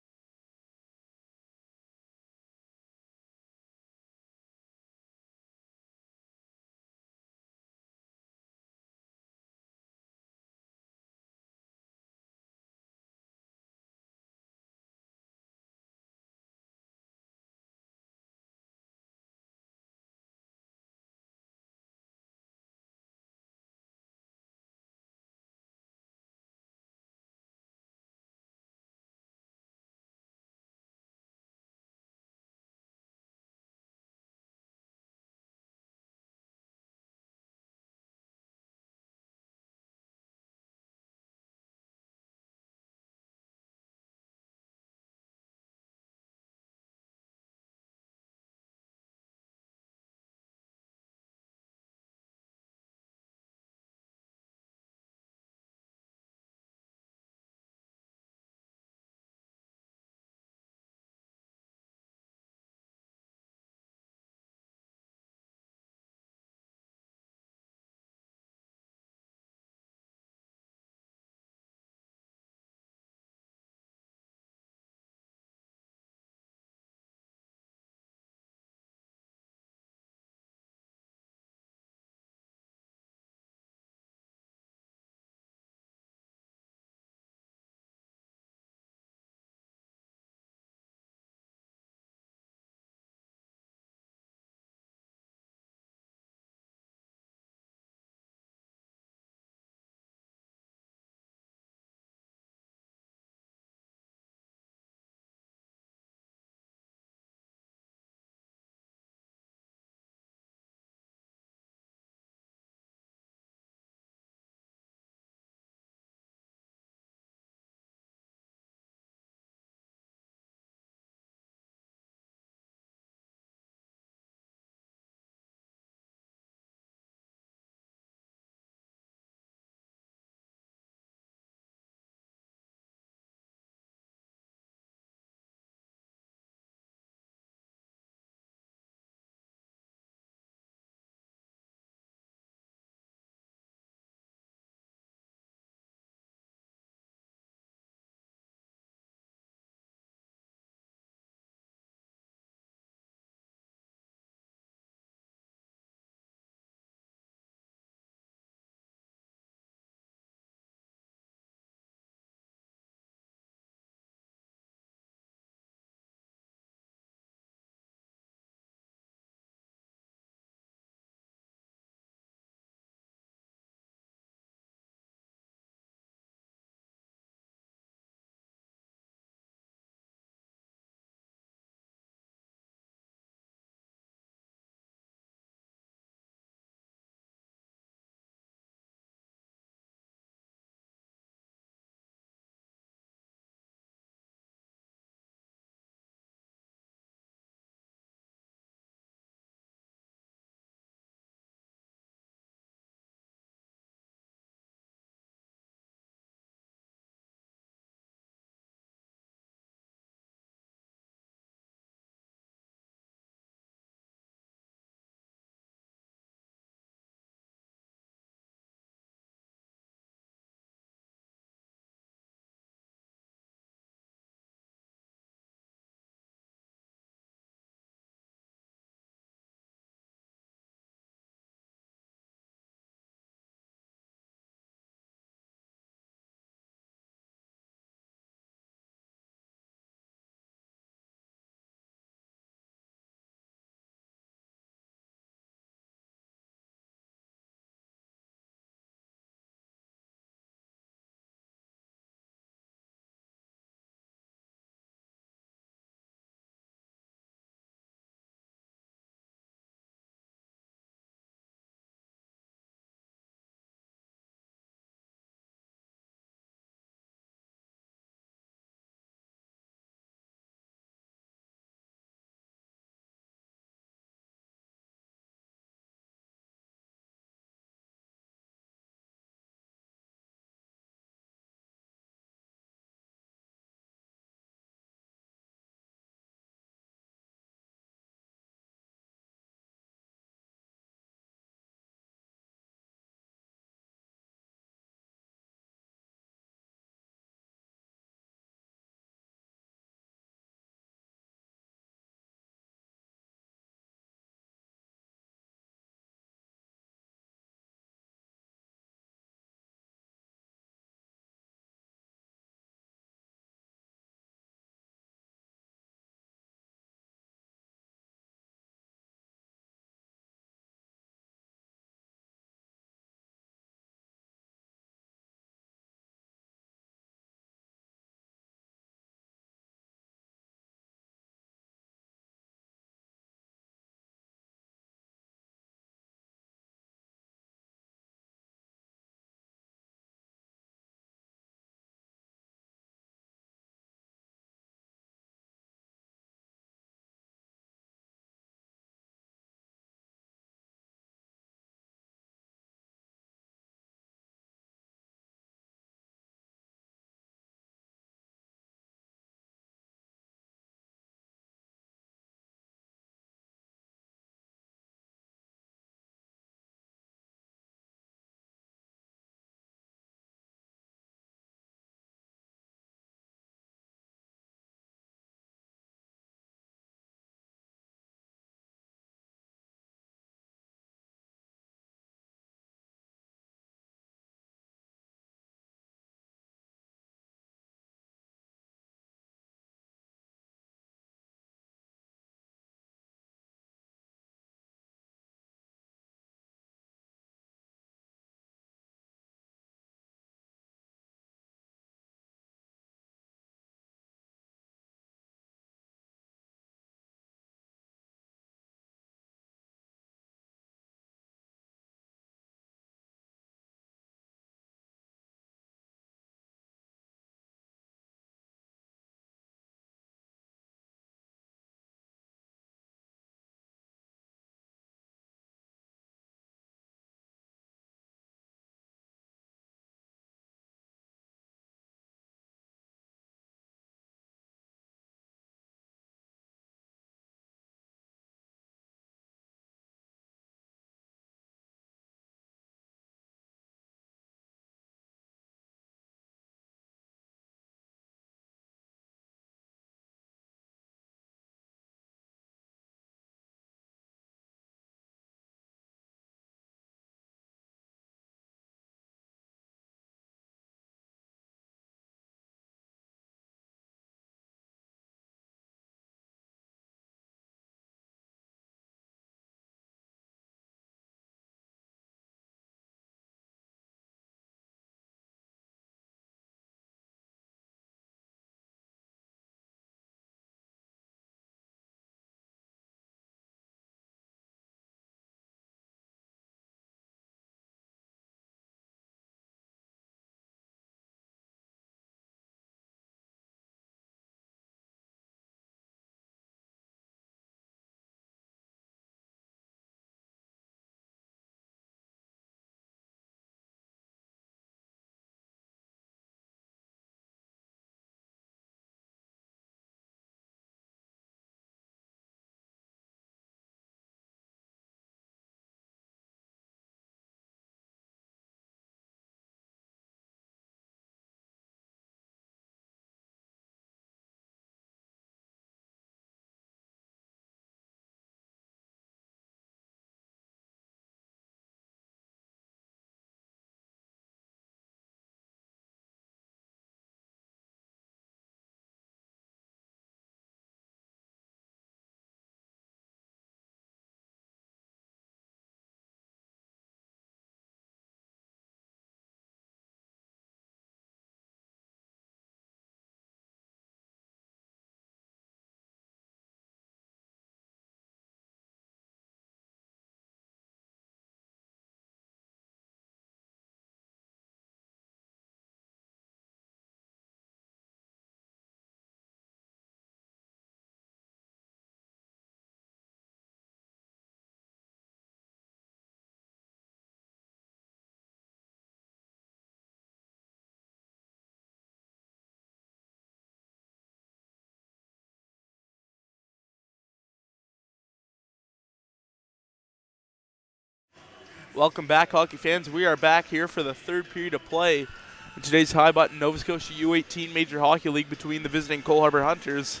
Welcome back, hockey fans. We are back here for the third period of play in today's High Button Nova Scotia U18 Major Hockey League between the visiting Cole Harbour Hunters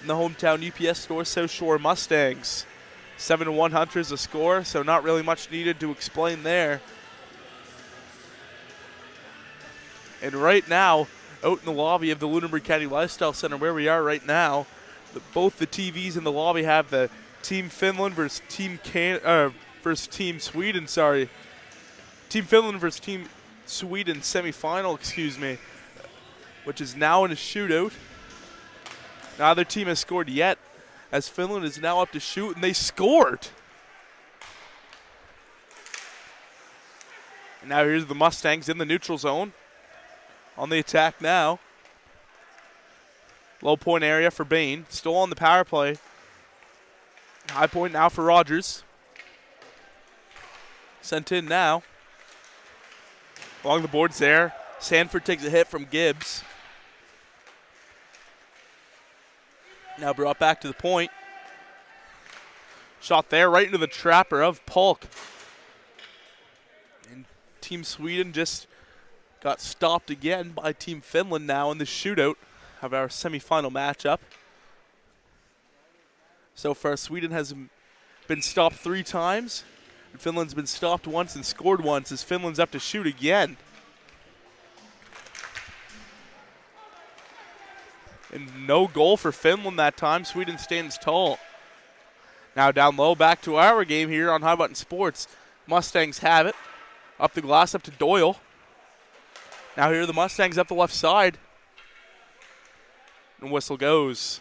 and the hometown UPS Store South Shore Mustangs. 7-1 Hunters a score, so not really much needed to explain there. And right now, out in the lobby of the Lunenburg County Lifestyle Center, where we are right now, both the TVs in the lobby have the Team Finland versus Team Team Sweden, Team Finland versus Team Sweden semifinal, which is now in a shootout. Neither team has scored yet, as Finland is now up to shoot, and they scored. And now here's the Mustangs in the neutral zone. On the attack now. Low point area for Bain. Still on the power play. High point now for Rogers. Sent in now. Along the boards there. Sanford takes a hit from Gibbs. Now brought back to the point. Shot there right into the trapper of Polk. And Team Sweden just got stopped again by Team Finland now in the shootout of our semifinal matchup. So far, Sweden has been stopped 3 times, and Finland's been stopped once and scored once, as Finland's up to shoot again. And no goal for Finland that time. Sweden stands tall. Now down low, back to our game here on High Button Sports. Mustangs have it. Up the glass, up to Doyle. Now here are the Mustangs up the left side. And whistle goes.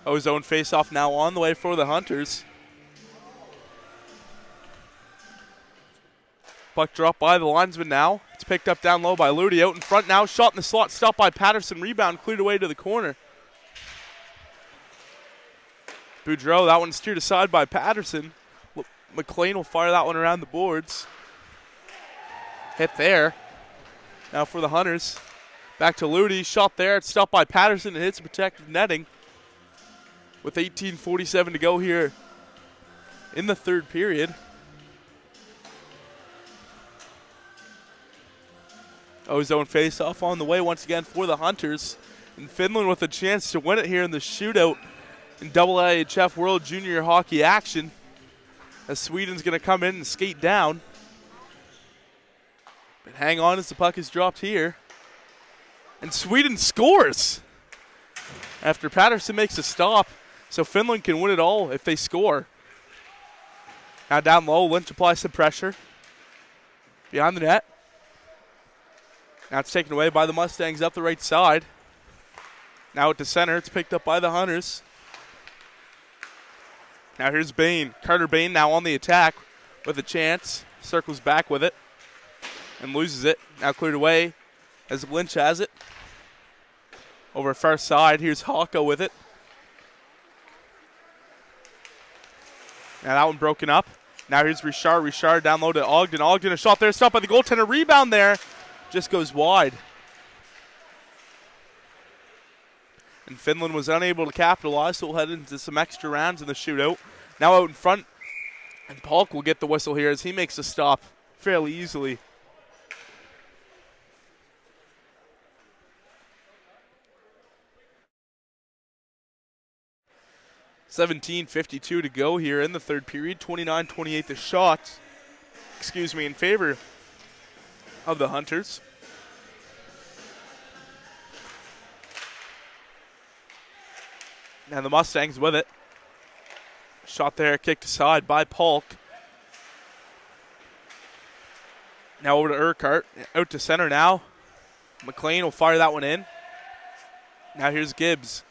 Ozone face-off now on the way for the Hunters. Puck dropped by the linesman now. It's picked up down low by Ludi. Out in front now. Shot in the slot. Stopped by Patterson. Rebound cleared away to the corner. Boudreau, that one steered aside by Patterson. McLean will fire that one around the boards. Hit there. Now for the Hunters. Back to Ludi. Shot there. It's stopped by Patterson. It hits the protective netting. With 18:47 to go here in the third period. Ozone face-off on the way once again for the Hunters. And Finland with a chance to win it here in the shootout in IIHF World Junior Hockey action. As Sweden's going to come in and skate down. But hang on as the puck is dropped here. And Sweden scores after Patterson makes a stop. So Finland can win it all if they score. Now down low, Lynch applies some pressure. Behind the net. Now it's taken away by the Mustangs up the right side. Now at the center, it's picked up by the Hunters. Now here's Bain. Carter Bain now on the attack with a chance. Circles back with it and loses it. Now cleared away as Lynch has it. Over far side, here's Hawko with it. Now that one broken up. Now here's Richard. Richard down low to Ogden. Ogden, a shot there. Stopped by the goaltender. Rebound there. Just goes wide. And Finland was unable to capitalize, so we'll head into some extra rounds in the shootout. Now out in front. And Polk will get the whistle here as he makes a stop fairly easily. $17:52 to go here in the third period. 29-28 the shot. In favor of the Hunters. Now the Mustangs with it. Shot there, kicked aside by Polk. Now over to Urquhart. Out to center now. McLean will fire that one in. Now here's Gibbs.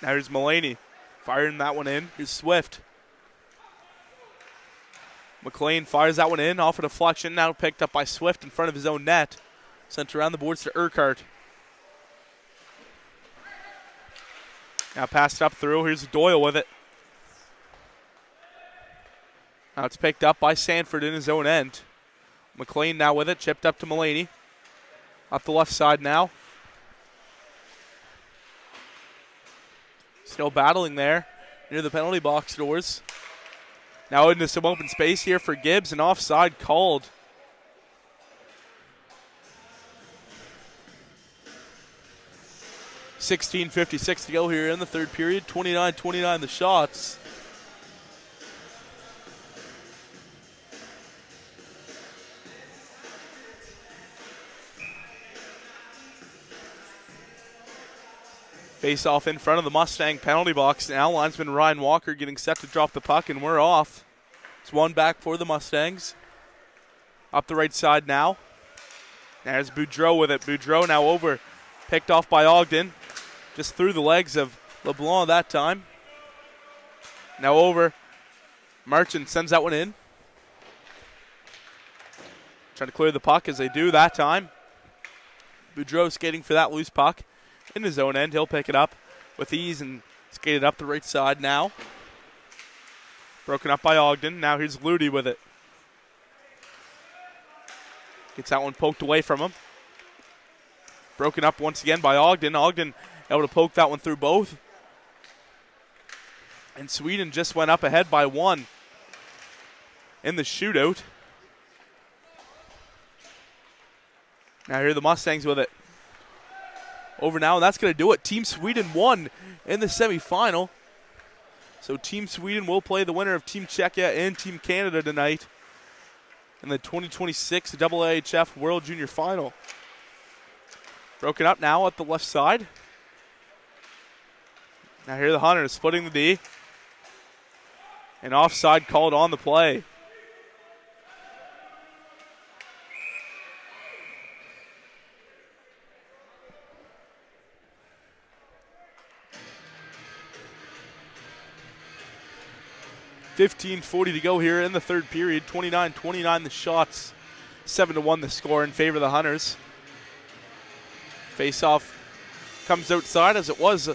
Now here's Mulaney firing that one in. Here's Swift. McLean fires that one in off a deflection. Now picked up by Swift in front of his own net. Sent around the boards to Urquhart. Now passed up through. Here's Doyle with it. Now it's picked up by Sanford in his own end. McLean now with it, chipped up to Mulaney. Up the left side now. Still battling there near the penalty box doors. Now into some open space here for Gibbs, and offside called. .56 to go here in the third period. 29-29 the shots. Face off in front of the Mustang penalty box now. Linesman Ryan Walker getting set to drop the puck, and we're off. It's one back for the Mustangs. Up the right side now. There's Boudreau with it. Boudreau now over. Picked off by Ogden. Just through the legs of LeBlanc that time. Now over. Marchand sends that one in. Trying to clear the puck as they do that time. Boudreau skating for that loose puck. In his own end, he'll pick it up with ease and skate it up the right side now. Broken up by Ogden. Now here's Ludi with it. Gets that one poked away from him. Broken up once again by Ogden. Ogden able to poke that one through both. And Sweden just went up ahead by one in the shootout. Now here are the Mustangs with it. Over now, and that's going to do it. Team Sweden won in the semifinal. So Team Sweden will play the winner of Team Czechia and Team Canada tonight in the 2026 AAHF World Junior Final. Broken up now at the left side. Now here are the Hunters splitting the D. And offside called on the play. .40 to go here in the third period. 29-29 the shots. 7-1 the score in favor of the Hunters. Face-off comes outside as it was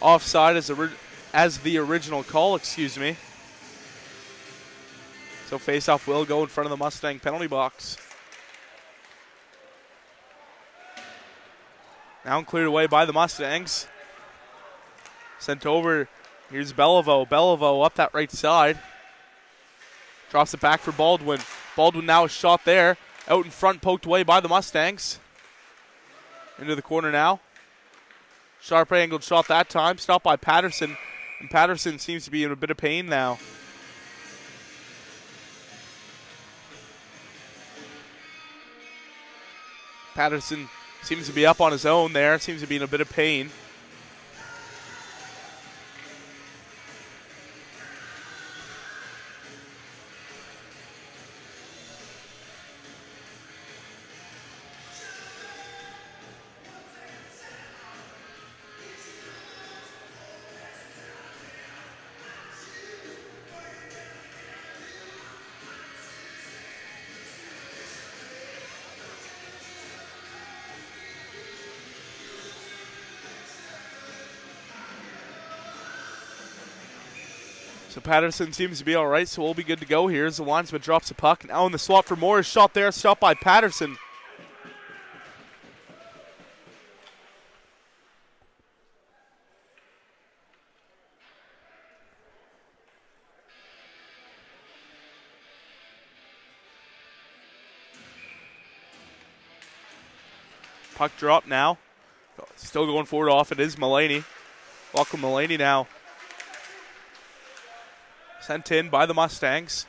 offside as the original call, excuse me. So face-off will go in front of the Mustang penalty box. Now cleared away by the Mustangs. Sent over. Here's Beliveau. Beliveau up that right side. Drops it back for Baldwin. Baldwin now a shot there. Out in front, poked away by the Mustangs. Into the corner now. Sharp angled shot that time. Stopped by Patterson. And Patterson seems to be in a bit of pain now. Patterson seems to be up on his own there. Seems to be in a bit of pain. So Patterson seems to be all right, so we'll be good to go here as the linesman drops the puck. Now in the swap for Morris, shot there, stopped by Patterson. Puck drop now. Still going forward off, it is Mulaney. Welcome Mulaney now. Sent in by the Mustangs.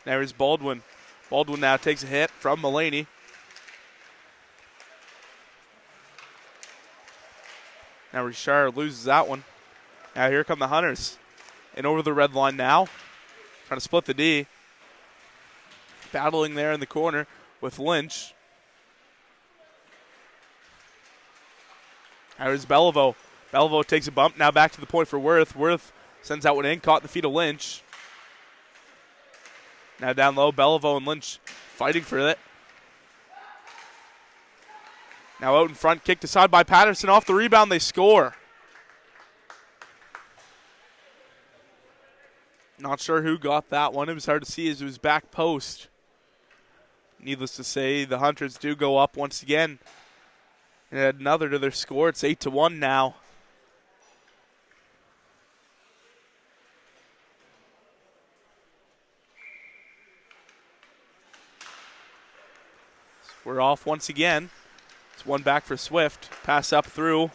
Now here's Baldwin. Baldwin now takes a hit from Mulaney. Now Richard loses that one. Now here come the Hunters. And over the red line now. Trying to split the D. Battling there in the corner with Lynch. Now here's Beliveau. Beliveau takes a bump, now back to the point for Worth. Worth sends that one in, caught in the feet of Lynch. Now down low, Beliveau and Lynch fighting for it. Now out in front, kicked aside by Patterson. Off the rebound, they score. Not sure who got that one. It was hard to see as it was back post. Needless to say, the Hunters do go up once again and add another to their score. It's 8-1 now. We're off once again. It's one back for Swift. Pass up through.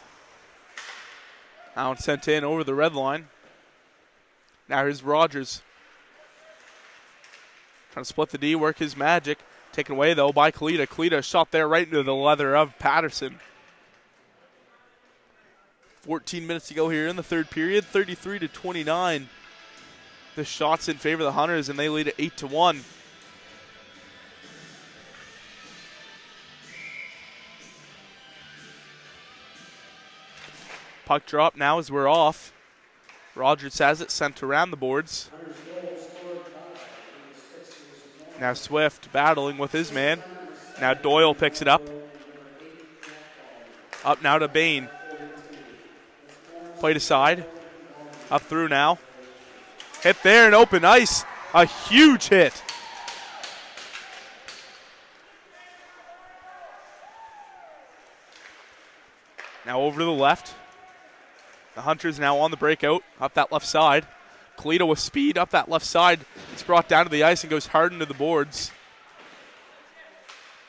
Now it's sent in over the red line. Now here's Rogers. Trying to split the D, work his magic. Taken away, though, by Kalita. Kalita shot there right into the leather of Patterson. 14 minutes to go here in the third period. 33-29. The shots in favor of the Hunters, and they lead at 8-1. Puck drop now as we're off. Rogers has it, sent around the boards. Now Swift battling with his man. Now Doyle picks it up. Up now to Bain. Played aside. Up through now. Hit there in open ice. A huge hit. Now over to the left. The Hunters now on the breakout. Up that left side. Kalita with speed up that left side. It's brought down to the ice and goes hard into the boards.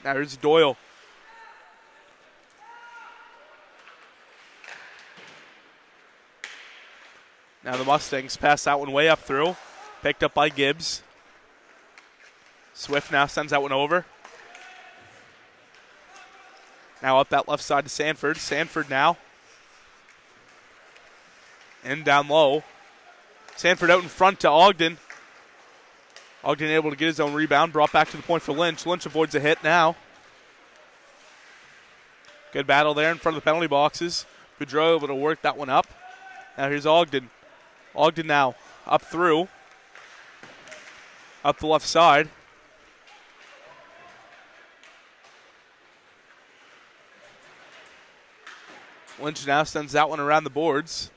Now here's Doyle. Now the Mustangs pass that one way up through. Picked up by Gibbs. Swift now sends that one over. Now up that left side to Sanford. Sanford now. And down low. Sanford out in front to Ogden. Ogden able to get his own rebound. Brought back to the point for Lynch. Lynch avoids a hit now. Good battle there in front of the penalty boxes. Boudreau able to work that one up. Now here's Ogden. Ogden now up through. Up the left side. Lynch now sends that one around the boards.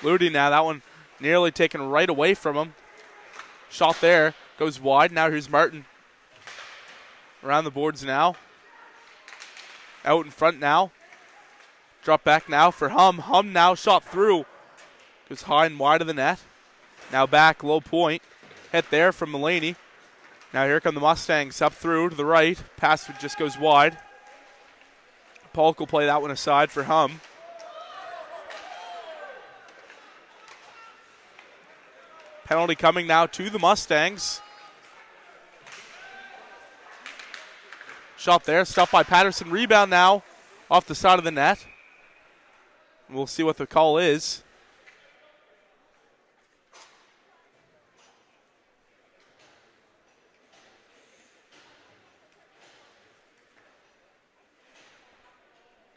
Ludi now, that one nearly taken right away from him. Shot there, goes wide. Now here's Martin. Around the boards now. Out in front now. Drop back now for Hum. Hum now shot through. Goes high and wide of the net. Now back, low point. Hit there from Mulaney. Now here come the Mustangs up through to the right. Pass just goes wide. Polk will play that one aside for Hum. Penalty coming now to the Mustangs. Shot there, stopped by Patterson. Rebound now off the side of the net. We'll see what the call is.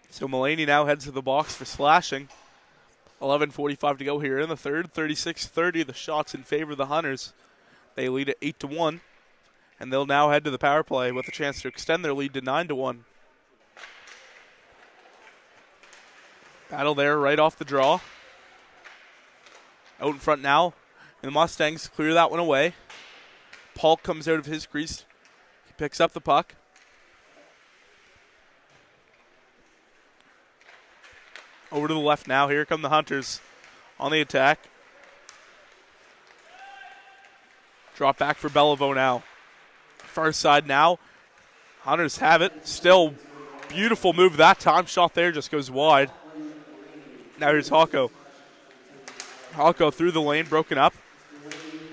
So Mulaney now heads to the box for slashing. 11:45 to go here in the third. 36-30, the shots in favor of the Hunters. They lead at 8-1, and they'll now head to the power play with a chance to extend their lead to 9-1. Battle there right off the draw. Out in front now, and the Mustangs clear that one away. Polk comes out of his crease. He picks up the puck. Over to the left now. Here come the Hunters on the attack. Drop back for Beliveau now. Far side now. Hunters have it. Still beautiful move that time. Shot there just goes wide. Now here's Hawko. Hawko through the lane, broken up.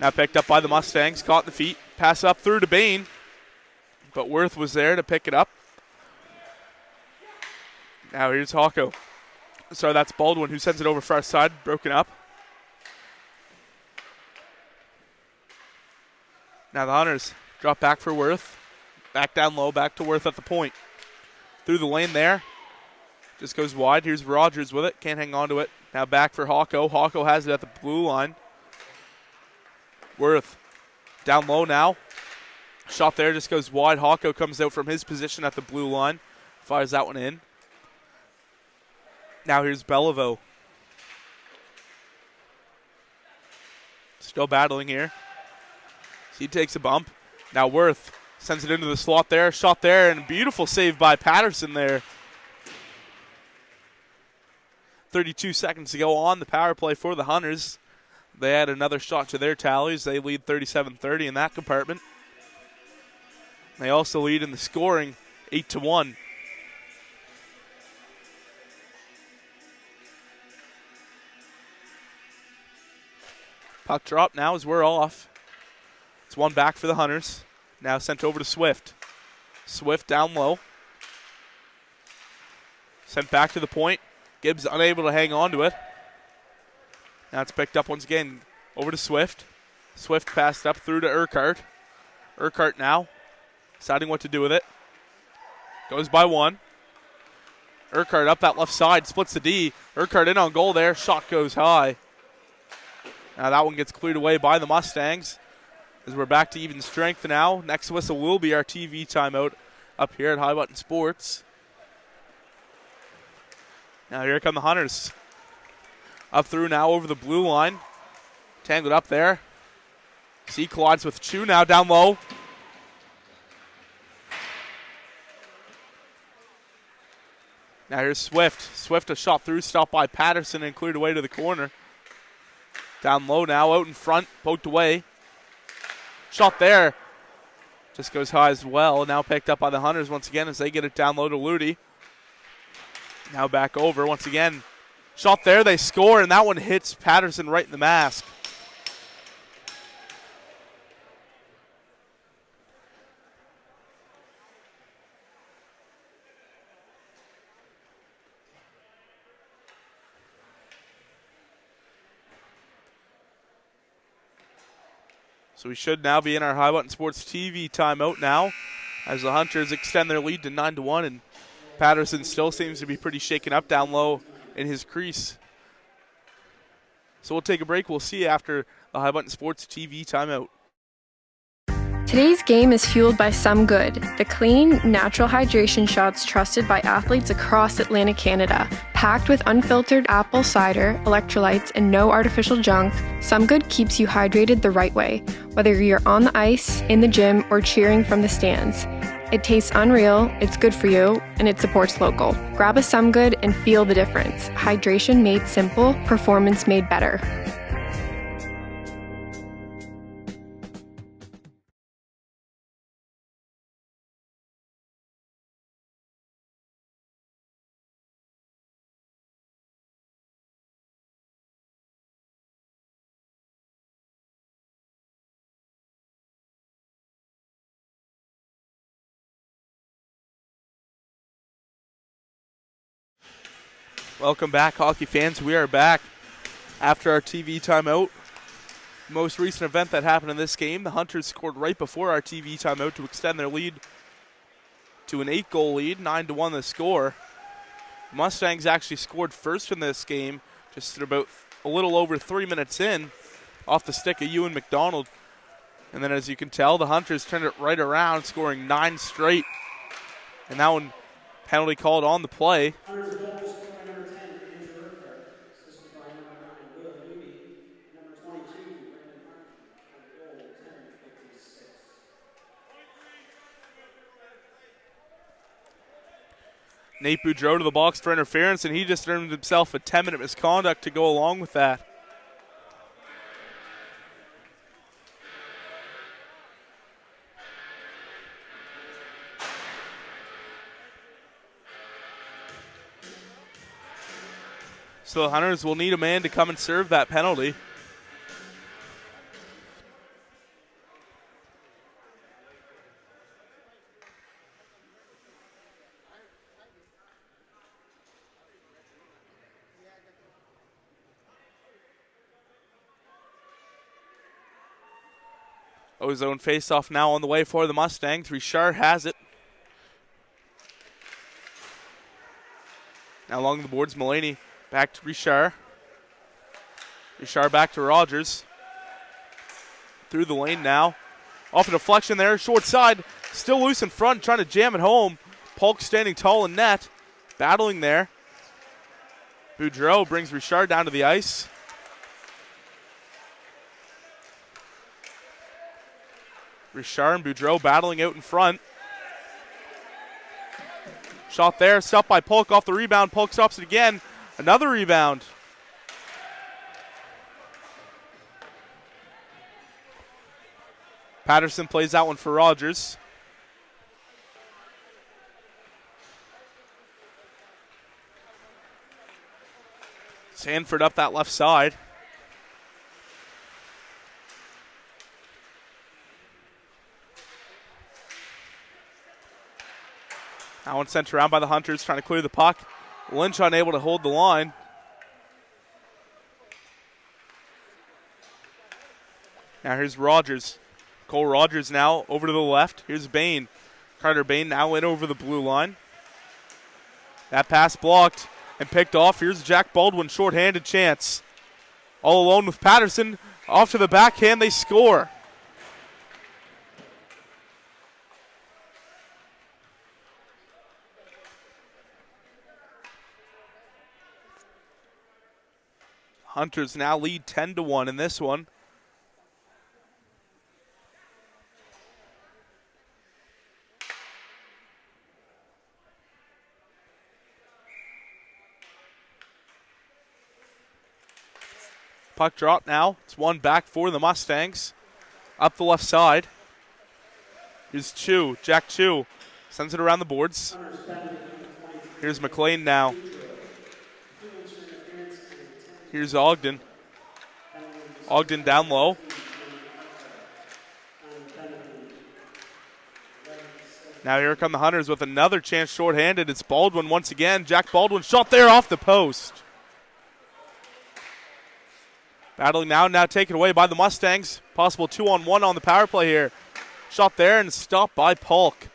Now picked up by the Mustangs. Caught in the feet. Pass up through to Bain. But Worth was there to pick it up. Now here's Hawko. Sorry, that's Baldwin who sends it over far side. Broken up. Now the Hunters drop back for Worth. Back down low, back to Worth at the point. Through the lane there. Just goes wide. Here's Rogers with it. Can't hang on to it. Now back for Hawko. Hawko has it at the blue line. Worth down low now. Shot there just goes wide. Hawko comes out from his position at the blue line. Fires that one in. Now here's Beliveau. Still battling here. He takes a bump. Now Worth sends it into the slot there. Shot there, and beautiful save by Patterson there. 32 seconds to go on the power play for the Hunters. They add another shot to their tallies. They lead 37-30 in that compartment. They also lead in the scoring 8-1. Puck drop now as we're off. It's one back for the Hunters. Now sent over to Swift. Swift down low. Sent back to the point. Gibbs unable to hang on to it. Now it's picked up once again over to Swift. Swift passed up through to Urquhart. Urquhart now deciding what to do with it. Goes by one. Urquhart up that left side, splits the D. Urquhart in on goal there. Shot goes high. Now that one gets cleared away by the Mustangs as we're back to even strength now. Next whistle will be our TV timeout up here at High Button Sports. Now here come the Hunters. Up through now over the blue line. Tangled up there. C collides with Chu now down low. Now here's Swift. Swift a shot through, stopped by Patterson and cleared away to the corner. Down low now, out in front, poked away. Shot there. Just goes high as well. Now picked up by the Hunters once again as they get it down low to Ludi. Now back over once again. Shot there, they score, and that one hits Patterson right in the mask. So we should now be in our High Button Sports TV timeout now as the Hunters extend their lead to 9-1, and Patterson still seems to be pretty shaken up down low in his crease. So we'll take a break. We'll see you after the High Button Sports TV timeout. Today's game is fueled by Some Good, the clean, natural hydration shots trusted by athletes across Atlantic Canada. Packed with unfiltered apple cider, electrolytes, and no artificial junk, Some Good keeps you hydrated the right way, whether you're on the ice, in the gym, or cheering from the stands. It tastes unreal, it's good for you, and it supports local. Grab a Some Good and feel the difference. Hydration made simple, performance made better. Welcome back, hockey fans. We are back after our TV timeout. Most recent event that happened in this game, the Hunters scored right before our TV timeout to extend their lead to an 8-goal lead, 9-1 the score. The Mustangs actually scored first in this game, just about a little over 3 minutes in, off the stick of Ewan McDonald. And then as you can tell, the Hunters turned it right around, scoring 9 straight. And that one, penalty called on the play. Nate Boudreau to the box for interference, and he just earned himself a 10-minute misconduct to go along with that. So the Hunters will need a man to come and serve that penalty. Ozone face-off now on the way for the Mustangs. Richard has it. Now along the boards, Mulaney back to Richard. Richard back to Rogers. Through the lane now. Off a deflection there, short side. Still loose in front, trying to jam it home. Polk standing tall in net. Battling there. Boudreau brings Richard down to the ice. Richard and Boudreau battling out in front. Shot there, stopped by Polk off the rebound. Polk stops it again. Another rebound. Patterson plays that one for Rogers. Sanford up that left side. That one sent around by the Hunters, trying to clear the puck. Lynch unable to hold the line. Now here's Rogers. Cole Rogers now over to the left. Here's Bain. Carter Bain now in over the blue line. That pass blocked and picked off. Here's Jack Baldwin, shorthanded chance. All alone with Patterson. Off to the backhand, they score. Hunters now lead 10-1 in this one. Puck drop now. It's one back for the Mustangs. Up the left side. Here's Chu. Jack Chu sends it around the boards. Here's McLean now. Here's Ogden. Ogden down low. Now here come the Hunters with another chance shorthanded. It's Baldwin once again. Jack Baldwin shot there off the post. Battling now taken away by the Mustangs. Possible 2-on-1 on the power play here. Shot there and stopped by Polk.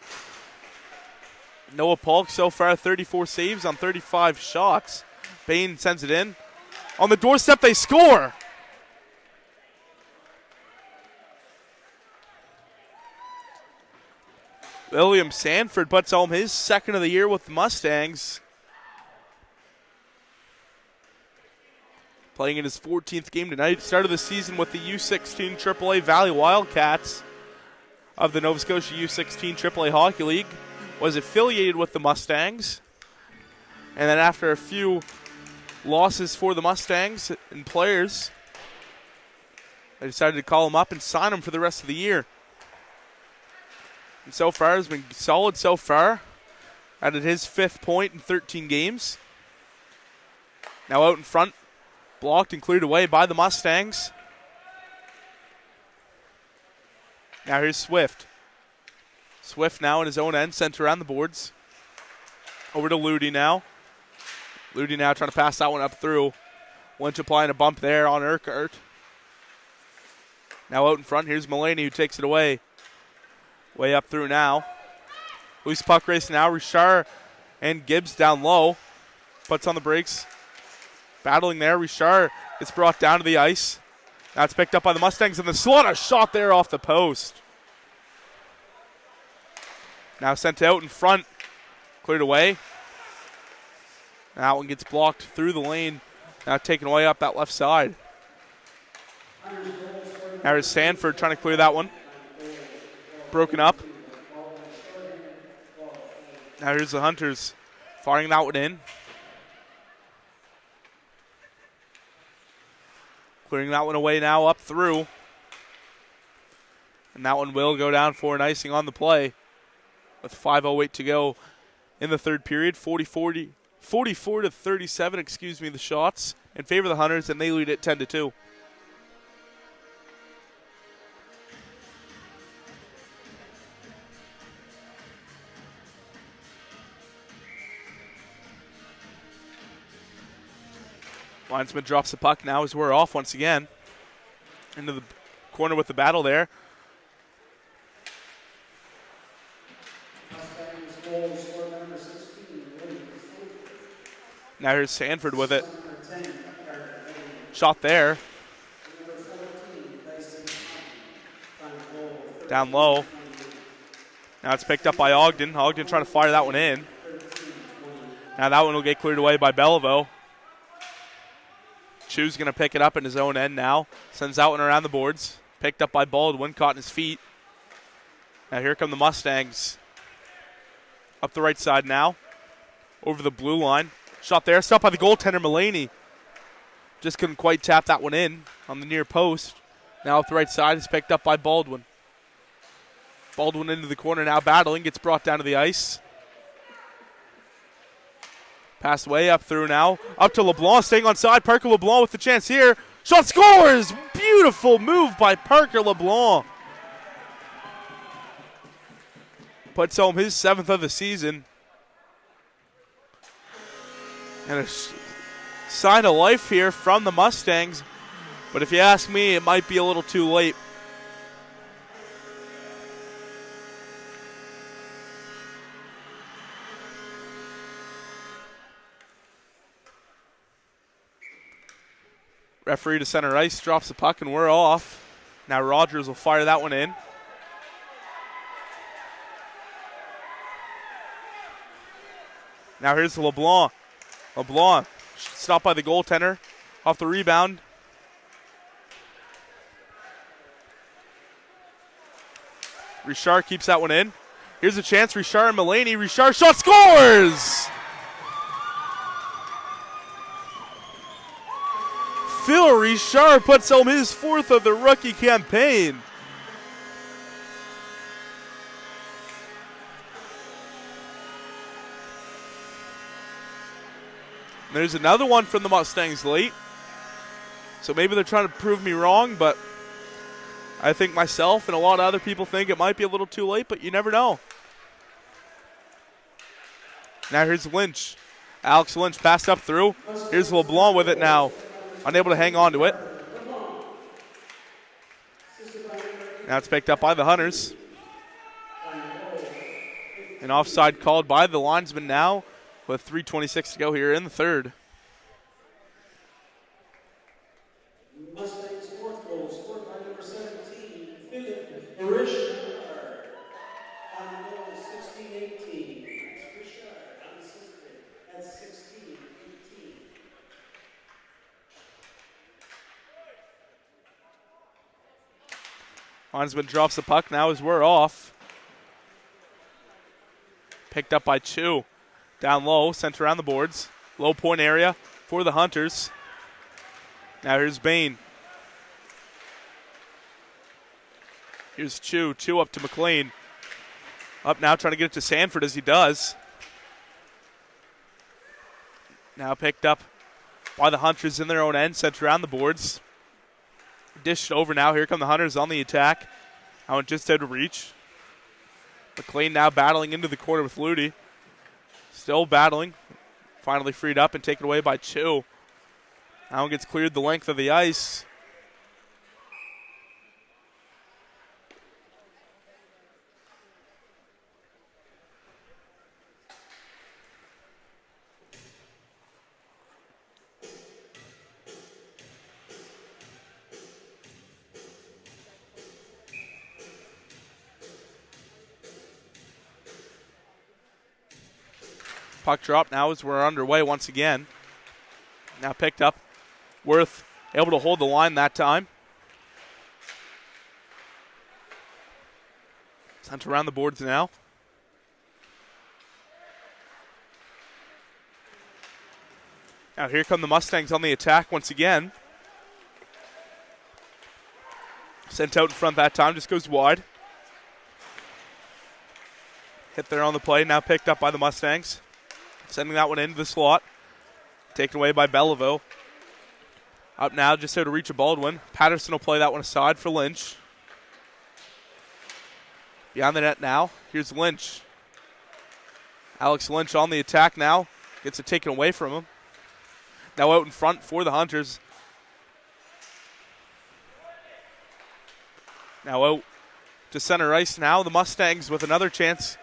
Noah Polk so far 34 saves on 35 shots. Bain sends it in. On the doorstep they score. William Sanford puts home his second of the year with the Mustangs. Playing in his 14th game tonight. Started the season with the U16 AAA Valley Wildcats of the Nova Scotia U16 AAA Hockey League. Was affiliated with the Mustangs. And then after a few losses for the Mustangs and players, they decided to call him up and sign him for the rest of the year. And so far, has been solid so far. Added his 5th point in 13 games. Now out in front. Blocked and cleared away by the Mustangs. Now here's Swift. Swift now in his own end, sent around the boards. Over to Ludi now. Ludi now trying to pass that one up through. Lynch applying a bump there on Urquhart. Now out in front, here's Mulaney who takes it away. Way up through now. Loose puck race now. Richard and Gibbs down low. Puts on the brakes. Battling there, Richard gets brought down to the ice. That's picked up by the Mustangs, and the slaughter shot there off the post. Now sent out in front, cleared away. That one gets blocked through the lane, now taken away up that left side. Now here's Sanford trying to clear that one. Broken up. Now here's the Hunters firing that one in. Clearing that one away now up through. And that one will go down for an icing on the play. With 5:08 to go in the third period. 44 to 37, the shots in favor of the Hunters, and they lead it 10-2. Linesman drops the puck now as we're off once again. Into the corner with the battle there. Now here's Sanford with it. Shot there. Down low. Now it's picked up by Ogden. Ogden trying to fire that one in. Now that one will get cleared away by Belleville. Chu's going to pick it up in his own end now. Sends that one around the boards. Picked up by Baldwin, caught in his feet. Now here come the Mustangs. Up the right side now. Over the blue line. Shot there. Stopped by the goaltender, Mulaney. Just couldn't quite tap that one in on the near post. Now up the right side is picked up by Baldwin. Baldwin into the corner now battling. Gets brought down to the ice. Pass way up through now. Up to LeBlanc, staying on side. Parker LeBlanc with the chance here. Shot scores! Beautiful move by Parker LeBlanc. Puts home his 7th of the season. And a sign of life here from the Mustangs. But if you ask me, it might be a little too late. Referee to center ice, drops the puck, and we're off. Now Rogers will fire that one in. Now here's LeBlanc. LeBlanc stopped by the goaltender. Off the rebound. Richard keeps that one in. Here's a chance. Richard and Mulaney. Richard shot scores! Phil Richard puts home his 4th of the rookie campaign. There's another one from the Mustangs late. So maybe they're trying to prove me wrong, but I think myself and a lot of other people think it might be a little too late, but you never know. Now here's Lynch. Alex Lynch passed up through. Here's LeBlanc with it now. Unable to hang on to it. Now it's picked up by the Hunters. An offside called by the linesman now with 3:26 to go here in the third. Mustangs fourth goal scored by number 17, Philip Richard. On goal 16-18. Richard unassisted at 16-18. Linesman drops the puck now as we're off. Picked up by Chu. Down low, sent around the boards. Low point area for the Hunters. Now here's Bain. Here's Chu. Chu up to McLean. Up now trying to get it to Sanford as he does. Now picked up by the Hunters in their own end, sent around the boards. Dished over now. Here come the Hunters on the attack. I went just out of reach. McLean now battling into the corner with Ludi. Still battling. Finally freed up and taken away by Chu. Now one gets cleared the length of the ice. Puck drop now as we're underway once again. Now picked up. Worth able to hold the line that time. Sent around the boards now. Now here come the Mustangs on the attack once again. Sent out in front that time, just goes wide. Hit there on the play, now picked up by the Mustangs. Sending that one into the slot. Taken away by Belleville. Up now, just out to reach a Baldwin. Patterson will play that one aside for Lynch. Beyond the net now, here's Lynch. Alex Lynch on the attack now. Gets it taken away from him. Now out in front for the Hunters. Now out to center ice now. The Mustangs with another chance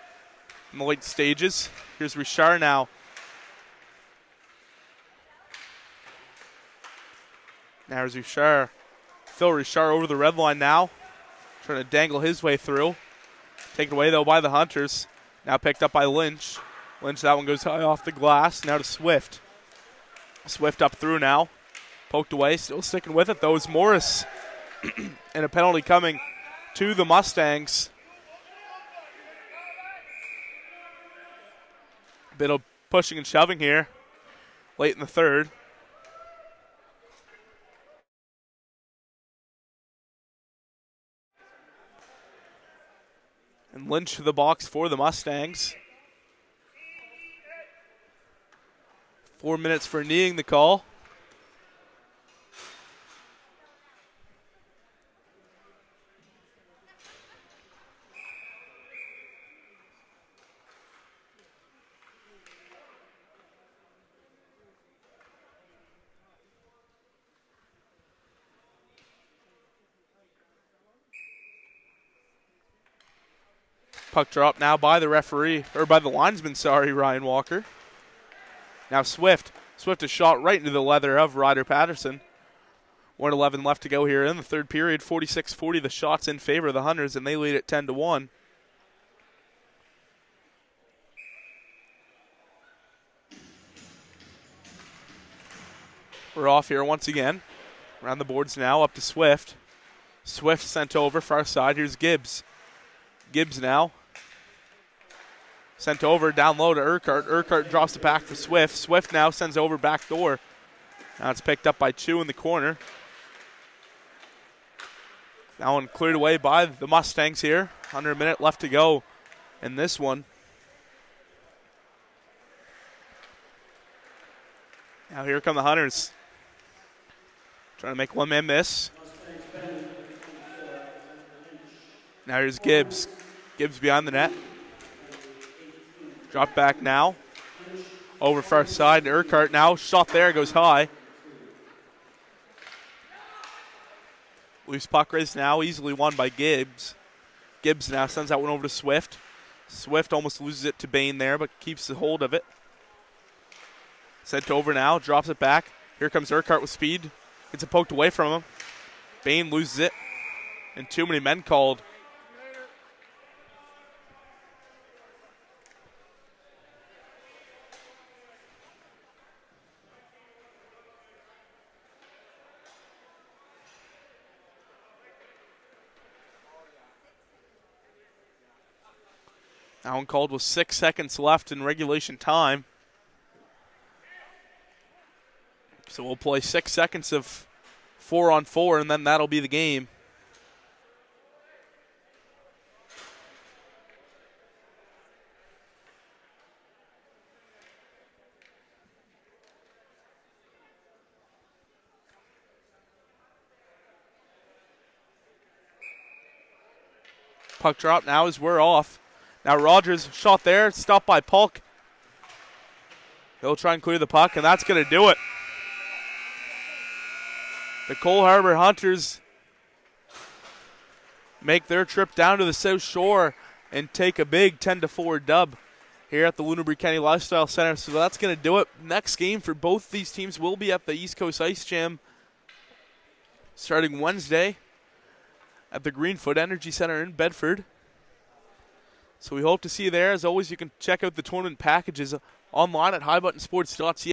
in the late stages. Here's Richard now. Now here's Richard. Phil Richard over the red line now. Trying to dangle his way through. Taken away, though, by the Hunters. Now picked up by Lynch. Lynch, that one goes high off the glass. Now to Swift. Swift up through now. Poked away. Still sticking with it, though, is Morris. And a penalty coming to the Mustangs. Bit of pushing and shoving here late in the third. And Lynch to the box for the Mustangs. 4 minutes for kneeing the call. Puck drop now by the referee, or by the linesman, sorry, Ryan Walker. Now Swift. Swift a shot right into the leather of Ryder Patterson. 1:11 left to go here in the third period. 46-40, the shots in favor of the Hunters, and they lead at 10-1. We're off here once again. Around the boards now, up to Swift. Swift sent over, far side. Here's Gibbs. Gibbs now. Sent over, down low to Urquhart. Urquhart drops the pack for Swift. Swift now sends over back door. Now it's picked up by Chu in the corner. That one cleared away by the Mustangs here. Under a minute left to go in this one. Now here come the Hunters. Trying to make one man miss. Now here's Gibbs. Gibbs behind the net. Drop back now. Over far side to Urquhart now. Shot there, goes high. Loose puck race now, easily won by Gibbs. Gibbs now sends that one over to Swift. Swift almost loses it to Bain there, but keeps the hold of it. Sent over now, drops it back. Here comes Urquhart with speed. Gets it poked away from him. Bain loses it. And too many men called. That one called with 6 seconds left in regulation time. So we'll play 6 seconds of 4-on-4, and then that'll be the game. Puck drop now as we're off. Now Rogers shot there, stopped by Polk. He'll try and clear the puck, and that's going to do it. The Cole Harbor Hunters make their trip down to the South Shore and take a big 10-4 dub here at the Lunenburg County Lifestyle Center. So that's going to do it. Next game for both these teams will be at the East Coast Ice Jam starting Wednesday at the Greenfoot Energy Center in Bedford. So we hope to see you there. As always, you can check out the tournament packages online at highbuttonsports.ca.